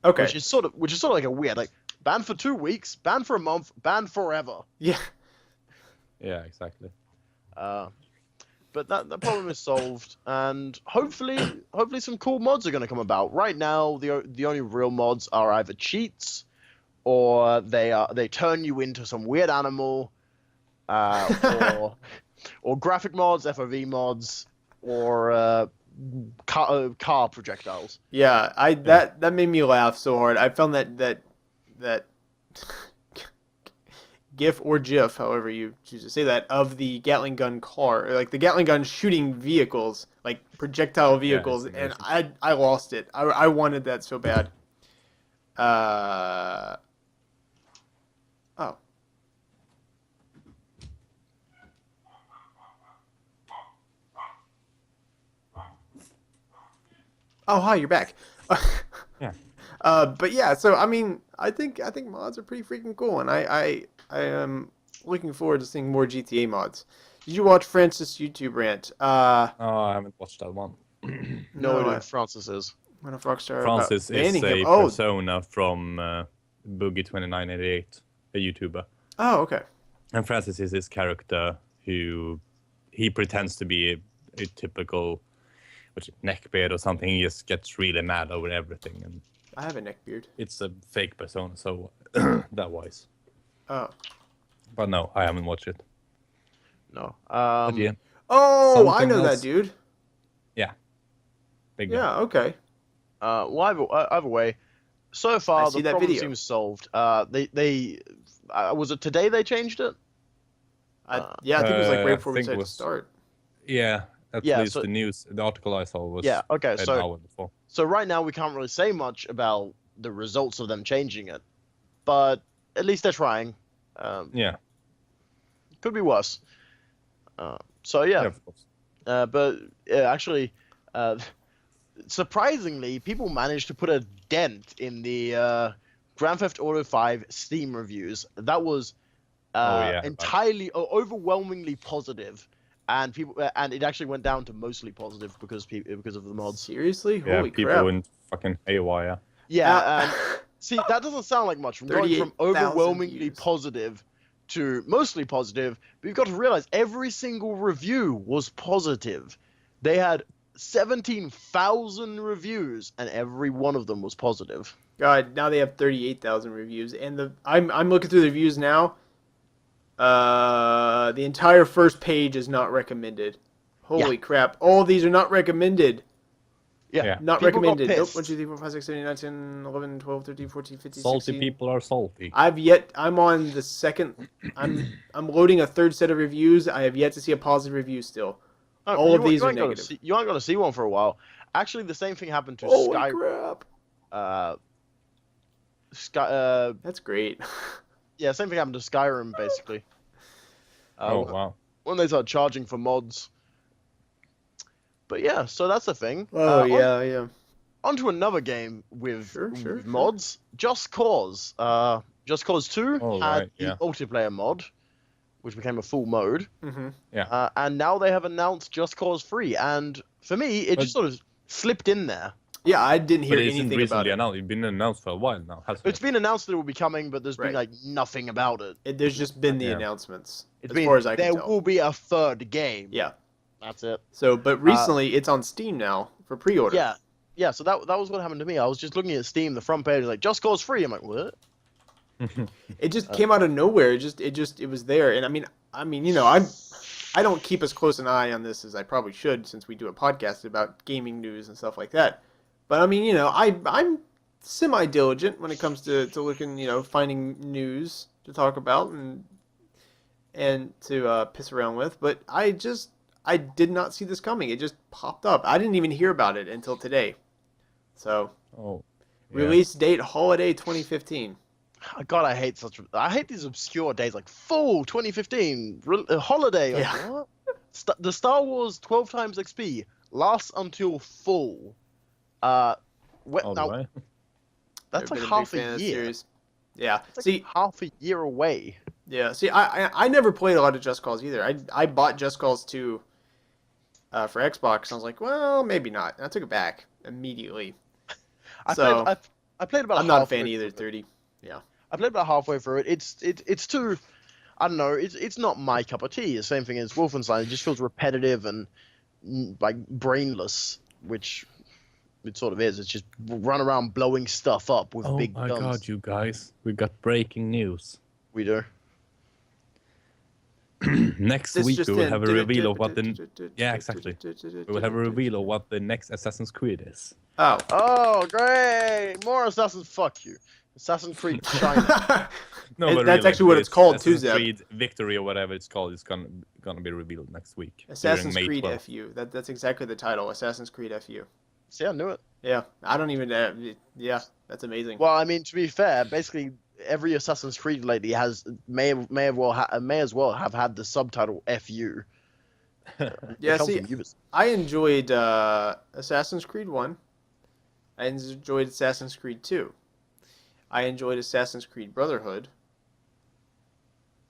Okay. Which is sort of like a weird, like, ban for 2 weeks, ban for a month, ban forever. Yeah. Yeah, exactly. But that problem is solved, and hopefully some cool mods are going to come about. Right now, the only real mods are either cheats, or they turn you into some weird animal, or graphic mods, FOV mods, or car projectiles. Yeah. That made me laugh so hard. I found that GIF or GIF, however you choose to say that, of the Gatling gun car, or like the Gatling gun shooting vehicles, like projectile vehicles, it's and amazing. I lost it. I wanted that so bad. Oh. Oh, hi, you're back. Yeah. But yeah, so I mean, I think mods are pretty freaking cool, and I am looking forward to seeing more GTA mods. Did you watch Francis' YouTube rant? Oh, I haven't watched that one. No, No, dude, Francis is. when a Rockstar Francis is banning him. a Oh, persona from Boogie2988, a YouTuber. oh, okay. And Francis is his character who he pretends to be a typical neckbeard or something. He just gets really mad over everything, and I have a neck beard. it's a fake persona, so that wise. Oh. But no, I haven't watched it. No. But yeah, Oh, I Something know else. that dude. big guy. Yeah, okay. Well, either way, so far see the that problem video. seems solved. They was it today they changed it? Yeah, I think it was like I right before we think it decided to was- start. Yeah, at Yeah, least so- the article I saw was Yeah. Okay. an So hour before. right now we can't really say much about the results of them changing it, but at least they're trying. Yeah, Could be worse. So yeah. of course. But actually, surprisingly, people managed to put a dent in the Grand Theft Auto 5 Steam reviews. That was entirely, overwhelmingly positive, and and it actually went down to mostly positive because of the mods. Seriously? Yeah, Holy people crap. went fucking haywire. Yeah, and see, that doesn't sound like much. From going from 38,000 overwhelmingly views. positive to mostly positive, but you've got to realize every single review was positive. They had 17,000 reviews, and every one of them was positive. God, now they have 38,000 reviews, and I'm looking through the reviews now. The entire first page is not recommended. Holy crap! All these are not recommended. Yeah. Not people got recommended. Nope. pissed. 1, 2, 3, 4, 5, 6, 7, 8, 9, 10, 11, 12, 13, 14, 15, Salty 16. people are salty. I'm on the second. I'm loading a third set of reviews. I have yet to see a positive review still. Oh, All of you these are ain't gonna negative. you aren't going to see one for a while. Actually, the same thing happened to Holy Sky. crap! That's great. Yeah, same thing happened to Skyrim, basically. Oh wow. When they start charging for mods. But yeah, so that's the thing. Oh yeah. On to another game with, Sure. mods. Just Cause. Just Cause 2 Oh, had right, the yeah. multiplayer mod, which became a full mode. Mm-hmm. And now they have announced Just Cause 3. And for me, it just sort of slipped in there. Yeah, I didn't hear But it isn't anything about recently it. announced. It's been announced for a while now, hasn't It's it? been announced that it will be coming, but there's been Right. like nothing about it. There's just been the Yeah. announcements, It's as been, far as I there can tell. will be a third game. Yeah. That's it. So, but recently it's on Steam now for pre-order. Yeah. So that was what happened to me. I was just looking at Steam, the front page was like Just Cause 3. I'm like, what? It just came out of nowhere. It was there, and I mean, you know, I don't keep as close an eye on this as I probably should, since we do a podcast about gaming news and stuff like that. But I mean, you know, I'm semi-diligent when it comes to looking, you know, finding news to talk about and to piss around with. But I did not see this coming. It just popped up. I didn't even hear about it until today. So, Oh. yeah. release date holiday 2015. God, I hate these obscure days like fall 2015 holiday. Like, Yeah. what? The Star Wars 12 times XP lasts until fall. All Now, right. that's Never like been a big half fan a of the year. series. Yeah. It's like See, half a year away. yeah. See, I never played a lot of Just Cause either. I bought Just Cause 2 for Xbox. I was like, well, maybe not. And I took it back immediately. I played about. I'm not a halfway fan either. through it. 30. Yeah. I played about halfway through it. It's too, I don't know. It's not my cup of tea. The same thing as Wolfenstein. It just feels repetitive and like brainless, which it sort of is. It's just run around blowing stuff up with Oh big my guns. god, you guys. We got breaking news. We do. Next This week just we will in. have a reveal of what the Yeah, exactly. we will have a reveal of what the next Assassin's Creed is. Oh. Oh, great! More Assassins. Fuck you. Assassin's Creed China. No, And but that's really, actually what it's called too, Assassin's Zeb. Creed Victory or whatever it's called is gonna be revealed next week. Assassin's during May Creed 12th. FU. That's exactly the title. Assassin's Creed FU. See, I knew it. Yeah, I don't even. Yeah, that's amazing. Well, I mean, to be fair, basically every Assassin's Creed lately may as well have had the subtitle "FU." Yeah, It comes see, from Ubisoft. I enjoyed Assassin's Creed 1. I enjoyed Assassin's Creed 2. I enjoyed Assassin's Creed Brotherhood.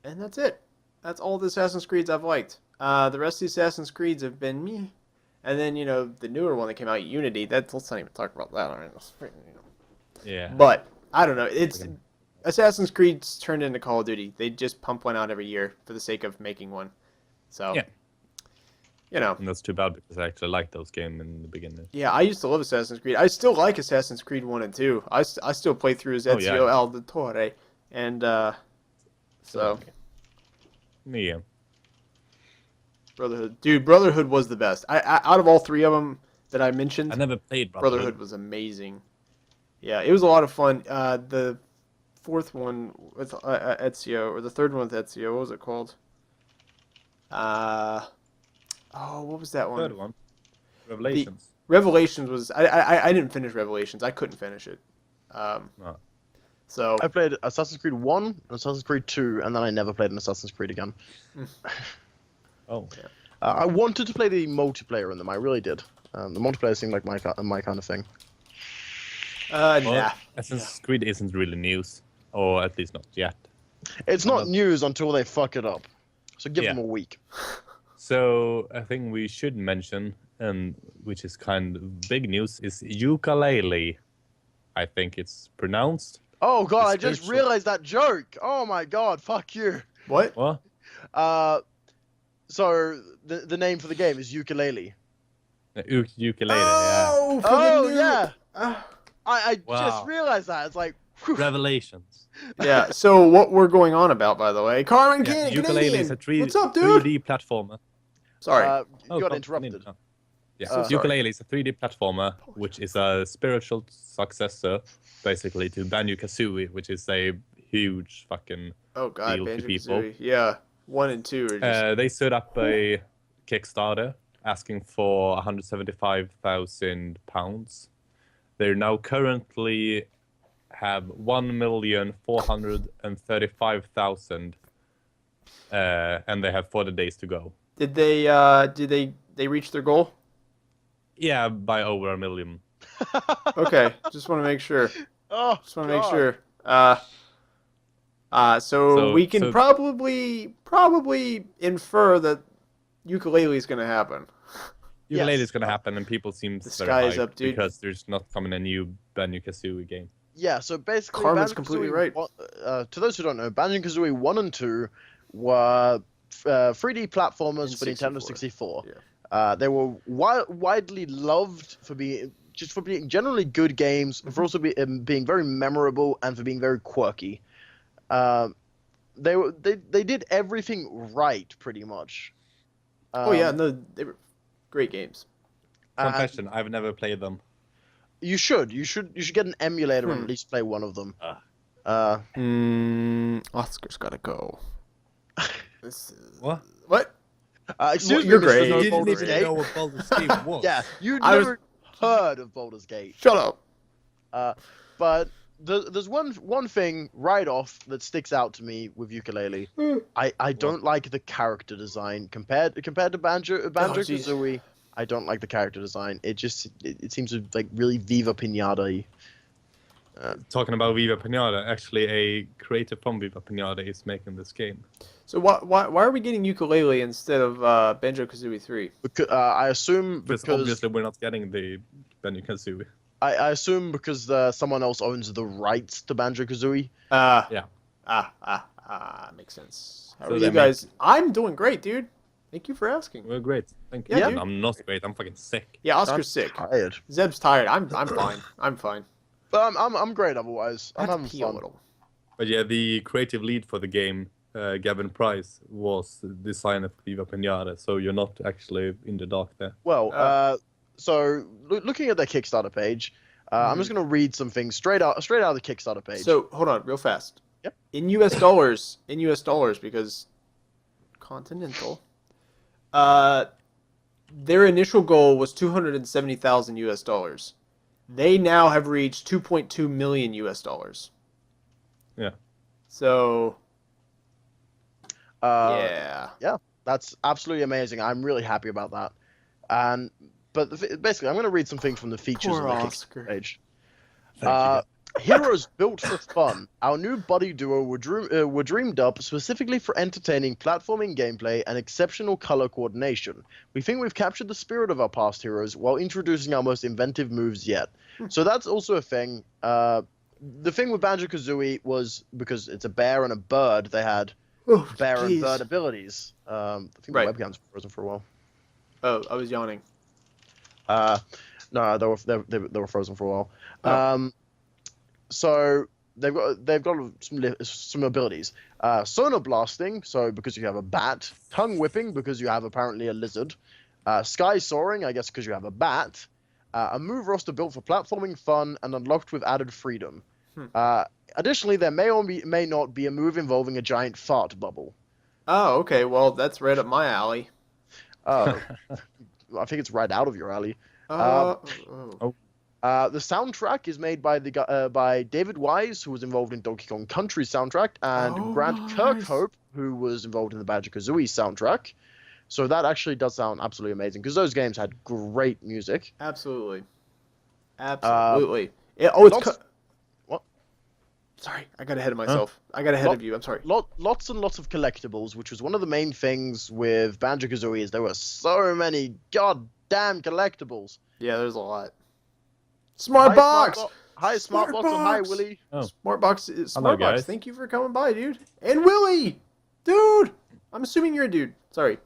And that's it. That's all the Assassin's Creeds I've liked. The rest of the Assassin's Creeds have been me. And then, the newer one that came out, Unity, let's not even talk about that. Yeah. But, I don't know. Assassin's Creed's turned into Call of Duty. They just pump one out every year for the sake of making one. So, Yeah. And that's too bad because I actually liked those games in the beginning. yeah, I used to love Assassin's Creed. I still like Assassin's Creed 1 and 2. I still play through as Ezio Auditore. And, so, Yeah. Brotherhood. Dude, Brotherhood was the best. I out of all three of them that I mentioned, I never played Brotherhood was amazing. Yeah, it was a lot of fun. The fourth one with Ezio, or the third one with Ezio, what was it called? What was that one? Third one. Revelations. Revelations was I didn't finish Revelations. I couldn't finish it. No. So I played Assassin's Creed 1, Assassin's Creed 2, and then I never played an Assassin's Creed again. Oh. Yeah. I wanted to play the multiplayer in them. I really did. The multiplayer seemed like my kind of thing. nah. Assassin's Creed isn't really news, or at least not yet. It's not news until they fuck it up. So give Yeah. them a week. So I think we should mention, and which is kind of big news, is ukulele. I think it's pronounced. Oh god, I It's just spiritual. realized that joke. Oh my god, fuck you. What? What? So the name for the game is ukulele. Ukulele. Oh, for the Oh new- yeah. Ah. I Wow. just realized that. It's like whew. Yeah. Revelations. Yeah. So what we're going on about, by the way, Carmen Yeah, Canadian. ukulele is a What's up, dude? 3D platformer. Sorry. You got come interrupted. in. Oh. Yeah, So sorry. ukulele is a 3D platformer, which is a spiritual successor, basically, to Banjo-Kazooie, which is a huge fucking Oh god, deal to Banjo people. Kazooie. Yeah, 1 and 2 are just. They set up a Kickstarter asking for £175,000. They now currently have 1,435,000, and they have 40 days to go. Did they reach their goal? Yeah, by over 1 million. Okay, just want to make sure. Oh, Just want to make God. sure. So we can so- probably infer that ukulele is going to happen. Ukulele Yes. is gonna happen, and people seem The very sky is hyped up, dude. because there's not coming a new Banjo-Kazooie game. Yeah, so basically, Carmen's completely right. To those who don't know, Banjo-Kazooie 1 and 2 were 3D platformers for Nintendo 64. Yeah. They were widely loved for being generally good games, for also being very memorable and for being very quirky. They did everything right, pretty much. Oh yeah, no, they were great games. Confession: I've never played them. You should get an emulator and at least play one of them. Oscar's gotta go. This is... What? What? Excuse You're me, great. Mr. You Baldur's didn't Gate. what Baldur's Gate was. Yeah, you I was- never heard of Baldur's Gate. Shut up. But there's one thing right off that sticks out to me with ukulele. I don't like the character design compared to Banjo-Kazooie. I don't like the character design. It seems to like really Viva Pinata-y. Talking about Viva Pinata, actually, a creator from Viva Pinata is making this game. So why are we getting ukulele instead of Banjo-Kazooie 3? Because I assume Because because obviously we're not getting the Banjo-Kazooie. I assume because someone else owns the rights to Banjo-Kazooie. Yeah. Makes sense. How So are they you guys? I'm doing great, dude. Thank you for asking. We're great. Thank you. Yeah, dude. I'm not great. I'm fucking sick. Yeah, I'm Oscar's sick. tired, Zeb's tired. I'm fine. I'm fine. but I'm great otherwise. I I'm have to having pee a fun. little. But yeah, the creative lead for the game, Gavin Price, was the designer for Viva Pinata, so you're not actually in the dark there. Well, so looking at their Kickstarter page, I'm just gonna read some things straight out of the Kickstarter page. So hold on, real fast. Yep. In U.S. dollars, because Continental, their initial goal was $270,000. They now have reached 2.2 million U.S. dollars. Yeah. So. Yeah, that's absolutely amazing. I'm really happy about that. But basically, I'm going to read some things from the features Poor on the Oscar. Kickstarter page. Thank Heroes built for fun. Our new buddy duo were dreamed up specifically for entertaining platforming gameplay and exceptional color coordination. We think we've captured the spirit of our past heroes while introducing our most inventive moves yet. So that's also a thing. The thing with Banjo-Kazooie was, because it's a bear and a bird, they had bear and bird abilities. I think the webcam's frozen for a while. Oh, I was yawning. No, they were frozen for a while. Oh. So they've got some abilities. Sonar blasting, so because you have a bat. Tongue whipping, because you have apparently a lizard. Sky soaring, I guess because you have a bat. A move roster built for platforming fun and unlocked with added freedom. Additionally, there may or may not be a move involving a giant fart bubble. Oh, okay. Well, that's right up my alley. I think it's right out of your alley. Oh. The soundtrack is made by by David Wise, who was involved in Donkey Kong Country soundtrack, and Grant Kirkhope, who was involved in the Banjo-Kazooie soundtrack. So that actually does sound absolutely amazing, because those games had great music. Absolutely. What? Sorry, I got ahead of myself. I got ahead of you. I'm sorry. Lots and lots of collectibles, which was one of the main things with Banjo-Kazooie, is there were so many goddamn collectibles. Yeah, there's a lot. Smart box. Hi, Smart Box, and hi, Willie. Oh. Smart box. Hello, guys. Thank you for coming by, dude. And Willie, dude. I'm assuming you're a dude. Sorry.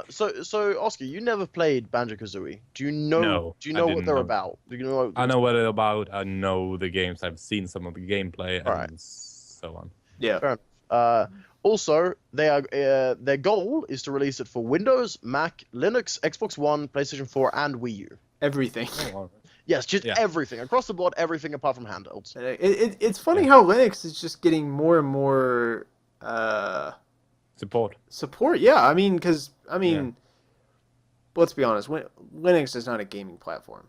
So Oscar, you never played Banjo-Kazooie. Do you know? No, do you know what they're about? Do you know? I know what they're about. I know the games. I've seen some of the gameplay Alright. and so on. Yeah. Fair enough. Also, their goal is to release it for Windows, Mac, Linux, Xbox One, PlayStation 4, and Wii U. Everything. Yes, just everything across the board, everything apart from handhelds. It's funny how Linux is just getting more and more Support. Yeah, I mean, let's be honest. Linux is not a gaming platform.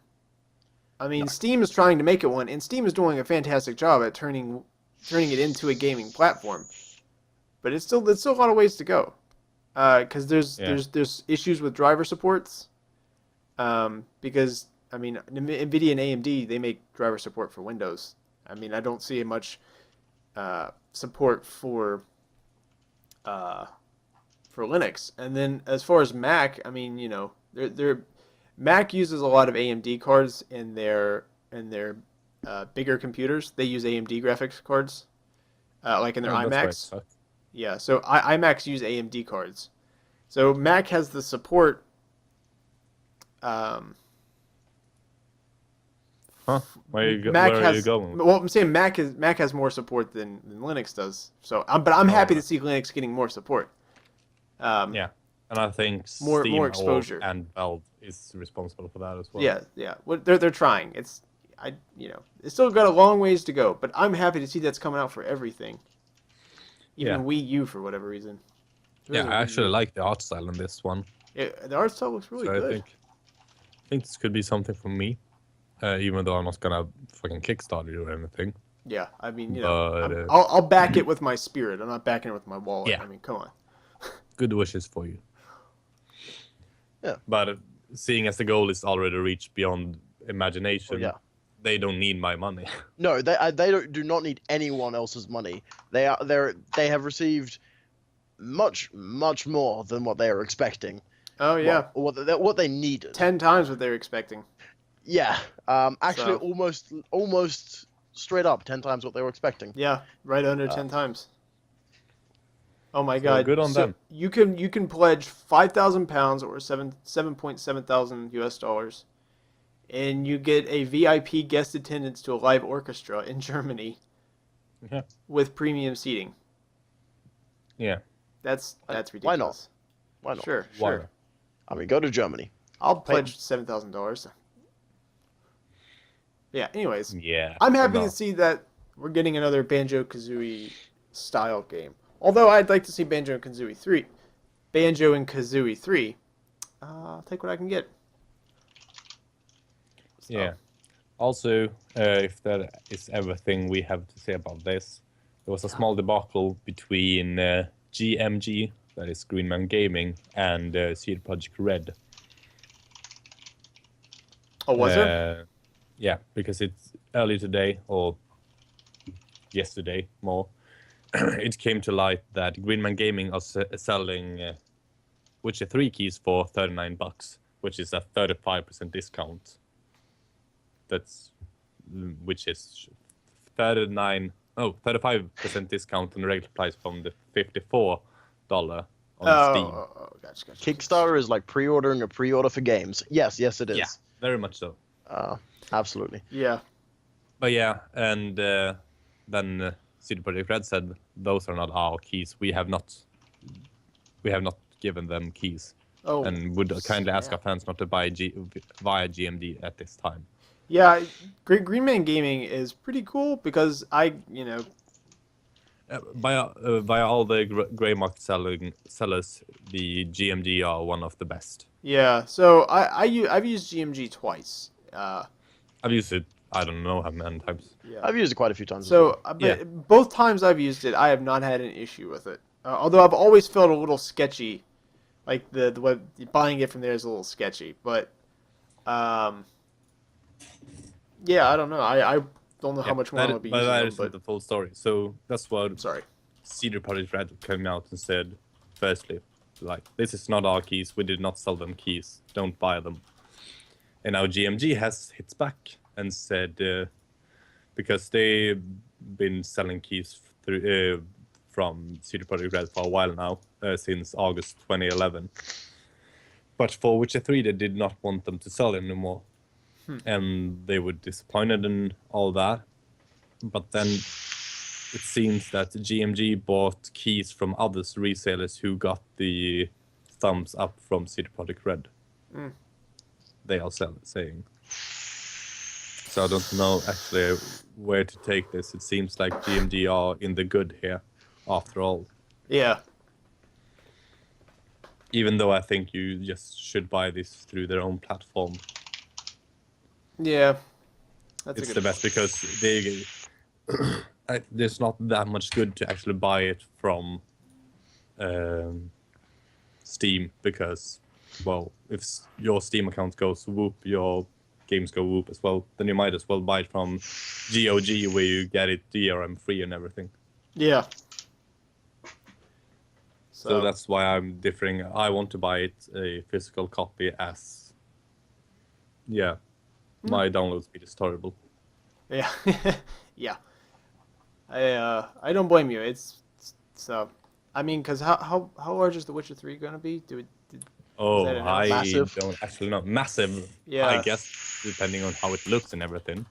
I mean, Steam is trying to make it one, and Steam is doing a fantastic job at turning it into a gaming platform. But it's still a lot of ways to go, because there's issues with driver supports. Because I mean, NVIDIA and AMD, they make driver support for Windows. I mean, I don't see much support for Linux. And then as far as Mac, I mean, you know, Mac uses a lot of AMD cards in their bigger computers. They use AMD graphics cards, like in their iMacs. Yeah, so iMacs use AMD cards. So Mac has the support. Where are you going? Well, I'm saying Mac has more support than Linux does. So, but I'm happy to see Linux getting more support. Yeah, and I think more Steam exposure and Valve is responsible for that as well. Yeah. Well, they're trying. It's still got a long ways to go, but I'm happy to see that's coming out for everything. Even Wii U for whatever reason. I actually like the art style in this one. Yeah, the art style looks really good. I think this could be something for me, even though I'm not gonna fucking Kickstarter it or anything. Yeah, I mean, But, I'll back it with my spirit. I'm not backing it with my wallet. Yeah. I mean, come on. Good wishes for you. Yeah. But seeing as the goal is already reached beyond imagination, they don't need my money. No, they do not need anyone else's money. They have received much more than what they are expecting. Oh yeah. What they needed. 10 times what they were expecting. Yeah. Actually, almost straight up 10 times what they were expecting. Yeah, right under 10 times. Oh my God! Good on them. You can pledge £5,000 or $7.7 thousand US, and you get a VIP guest attendance to a live orchestra in Germany. Yeah. With premium seating. Yeah. That's ridiculous. Why not? Sure. I mean, go to Germany. I'll pledge $7,000. Yeah. Anyways, Yeah. I'm happy no. to see that we're getting another Banjo-Kazooie style game. Although I'd like to see Banjo-Kazooie 3. Banjo-Kazooie 3. I'll take what I can get. So, Yeah. Also, if that is everything we have to say about this, there was a small debacle between GMG, that is Greenman Gaming, and CD Projekt Red. Oh, was there? Yeah, because it's early today, or yesterday more, it came to light that Greenman Gaming are selling Witcher 3 keys for $39, which is a 35% discount. Which is 35% discount on the regular price from the $54 on Steam. Gotcha. Kickstarter is like pre-ordering a pre-order for games. Yes, it is. Yeah, very much so. Absolutely. Yeah. But yeah, and then CD Projekt Red said those are not our keys. We have not given them keys, and would kindly ask our fans not to buy via GMD at this time. Yeah, Green Man Gaming is pretty cool because by all the gray market sellers, the GMD are one of the best. Yeah, so I've used GMG twice. I've used it, I don't know how many times. Yeah. I've used it quite a few times. So, both times I've used it, I have not had an issue with it. Although I've always felt a little sketchy, like the web buying it from there is a little sketchy. But, yeah, I don't know. I don't know how much more I'll be using that them. isn't the full story. So that's what CD Projekt Red came out and said. Firstly, like, this is not our keys. We did not sell them keys. Don't buy them. And now GMG has hit back and said, because they've been selling keys through from CD Projekt Red for a while now, since August 2011. But for Witcher 3, they did not want them to sell anymore. And they were disappointed and all that. But then it seems that GMG bought keys from other resellers who got the thumbs up from CD Projekt Red. They are saying. So I don't know actually where to take this. It seems like GMG are in the good here, after all. Yeah. Even though I think you just should buy this through their own platform. Yeah. It's the best because there's not that much good to actually buy it from Steam because, well, if your Steam account goes whoop, your games go whoop as well, then you might as well buy it from GOG where you get it DRM free and everything. Yeah. So that's why I'm differing. I want to buy it a physical copy as, my download speed is horrible. Yeah. Yeah. I don't blame you. It's I mean, because how large is The Witcher 3 going to be? I massive? don't actually know. Massive, Yeah. I guess, depending on how it looks and everything.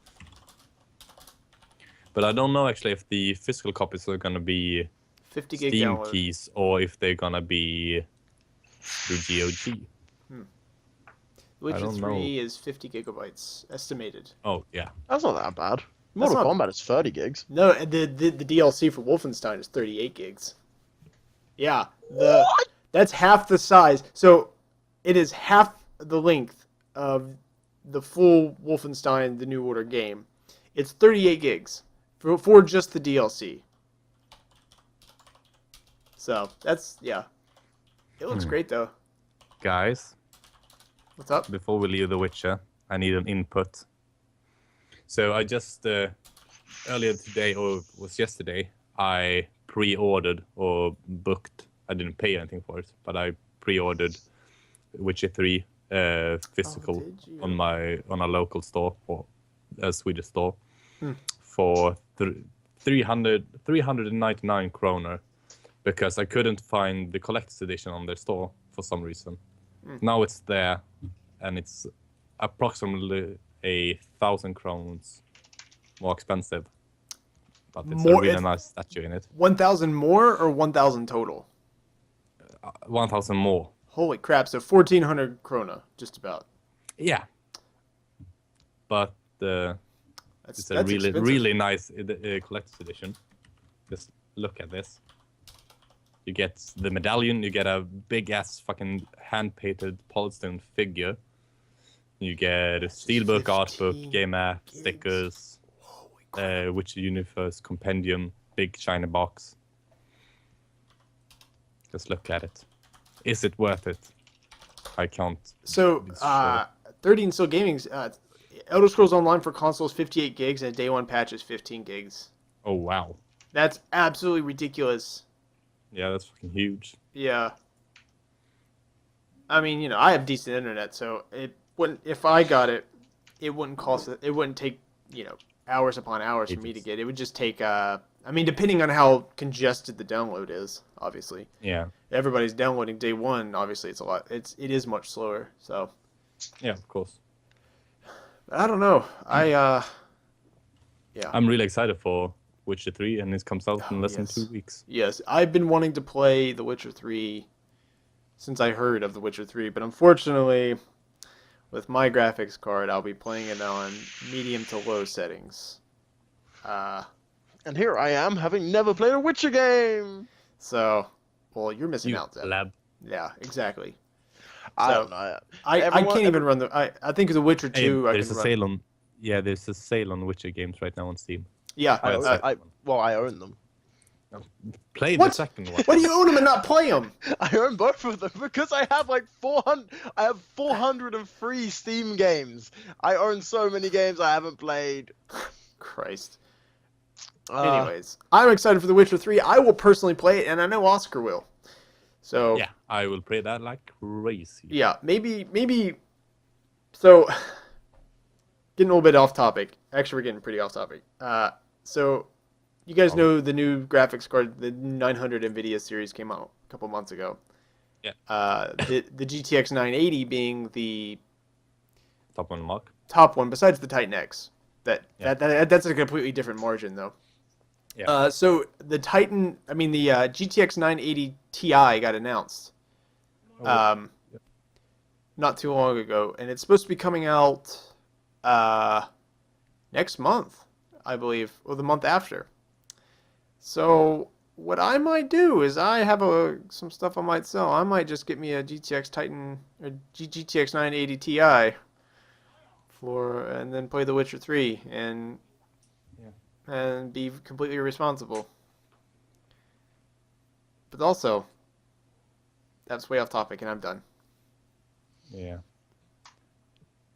But I don't know actually if the physical copies are going to be 50 gig Steam download. keys or if they're going to be through GOG. Witcher don't 3 know. is 50 gigabytes estimated. Oh, yeah. That's not that bad. Mortal Kombat is 30 gigs. No, the DLC for Wolfenstein is 38 gigs. Yeah, that's half the size. So it is half the length of the full Wolfenstein: The New Order game. It's 38 gigs for just the DLC. So that's It looks great though. Guys, What's up? before we leave The Witcher, I need an input. So I just, earlier today, or it was yesterday, I pre-ordered or booked, I didn't pay anything for it, but I pre-ordered Witcher 3 physical did you? on a local store, or a Swedish store, for 399 kroner, because I couldn't find the collector's edition on their store for some reason. Now it's there, and it's approximately 1,000 crowns more expensive. But it's a really nice statue in it. 1,000 more or 1,000 total? 1,000 more. Holy crap! So 1,400 krona, just about. Yeah. But It's a that's really, expensive. really nice collector's edition. Just look at this. You get the medallion, you get a big-ass fucking hand-painted polystone figure. You get a steelbook, art book, 15 game app, gigs. stickers, Holy crap. Witcher Universe compendium, big shiny box. Just look at it. Is it worth it? I can't. So, be sure. 13 Still Gaming's Elder Scrolls Online for consoles 58 gigs and a day one patch is 15 gigs. Oh wow. That's absolutely ridiculous. Yeah, that's fucking huge. Yeah. I mean, I have decent internet, so it wouldn't. If I got it, it wouldn't cost. It wouldn't take hours upon hours for me to get. It would just take. I mean, depending on how congested the download is, obviously. Yeah. Everybody's downloading day one. Obviously, it's a lot. It is much slower. So. Yeah, of course. I don't know. Yeah. I'm really excited for Witcher 3, and this comes out in less than yes. 2 weeks. Yes, I've been wanting to play The Witcher 3 since I heard of The Witcher 3, but unfortunately, with my graphics card, I'll be playing it on medium to low settings. And here I am, having never played a Witcher game. So, well, you're missing You out, Zeb. lab. Yeah, exactly. I So, don't know. I can't even run the. I think The Witcher 2. Hey, I there's can a run. sale on. Yeah, there's a sale on Witcher games right now on Steam. Yeah. I, Oh, that's I, I own them. Play What? the second one. Why do you own them and not play them? I own both of them because I have like 400. I have 403 Steam games. I own so many games I haven't played. Christ. Uh, Anyways, I'm excited for The Witcher 3. I will personally play it, and I know Oscar will. So Yeah, I will play that like crazy. yeah, maybe. So, getting a little bit off topic. Actually, we're getting pretty off topic. So, you guys know the new graphics card, the 900 NVIDIA series came out a couple months ago. Yeah. The GTX 980 being the Top one mark. top one, besides the Titan X. Yeah. That's a completely different margin, though. Yeah. So the GTX 980 Ti got announced. Not too long ago, and it's supposed to be coming out next month, I believe, or the month after. So what I might do is I have some stuff I might sell. I might just get me a GTX 980 Ti and then play The Witcher 3 and be completely irresponsible. But also, that's way off topic, and I'm done. Yeah.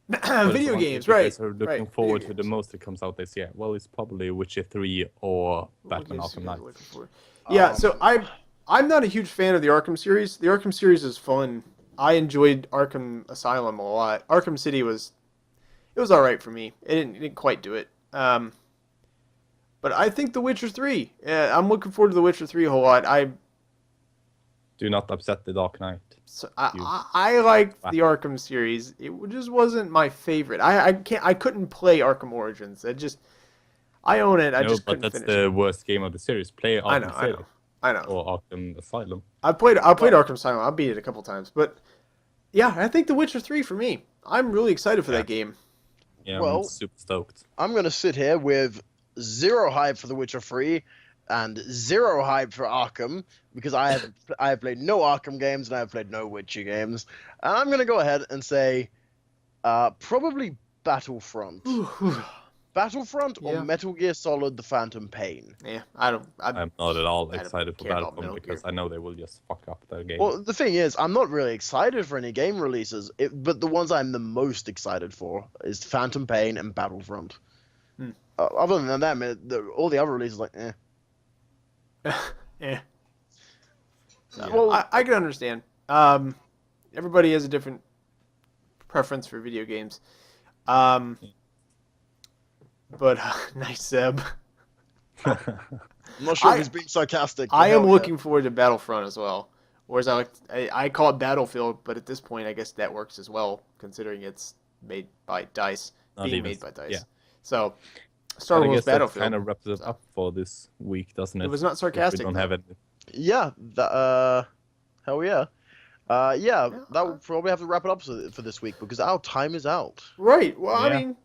Video games, you right? guys are looking right. forward Video to the games. most that comes out this year. Well, it's probably Witcher 3 or Batman What games Arkham you guys Knight. looking for? Yeah, so I'm not a huge fan of the Arkham series. The Arkham series is fun. I enjoyed Arkham Asylum a lot. Arkham City was all right for me. It didn't quite do it. But I think The Witcher 3. I'm looking forward to The Witcher 3 a whole lot. Do not upset the Dark Knight. I like the Arkham series. It just wasn't my favorite. I couldn't play Arkham Origins. I own it. I just but couldn't that's finish the it. worst game of the series. Play Arkham City I know. or Arkham Asylum. I played Arkham Asylum. I beat it a couple times, but yeah, I think The Witcher 3 for me. I'm really excited for that game. Yeah, Well- I'm super stoked. I'm gonna sit here with zero hype for The Witcher 3 and zero hype for Arkham because I have played no Arkham games and I have played no Witcher games. And I'm gonna go ahead and say probably Battlefront. Battlefront or Yeah. Metal Gear Solid: The Phantom Pain. Yeah, I'm not at all I don't excited for care about Battlefront Metal because Gear. I know they will just fuck up their game. Well, the thing is, I'm not really excited for any game releases, but the ones I'm the most excited for is Phantom Pain and Battlefront. Other than that, man, all the other releases like eh. Yeah. So, Well- I can understand. Everybody has a different preference for video games. But nice, Seb. I'm not sure I- if he's being sarcastic. but I am hell yeah. looking forward to Battlefront as well. Or as I call it Battlefield, but at this point, I guess that works as well, considering it's made by DICE, Not being even- made by DICE. yeah. So, Star But I Wars guess that Battlefield. kind of wraps it up for this week, doesn't it? It was not If sarcastic. We don't though. have it. Yeah, hell yeah. Yeah, Yeah, that will probably have to wrap it up for this week because our time is out. Right. Well, Yeah. I mean,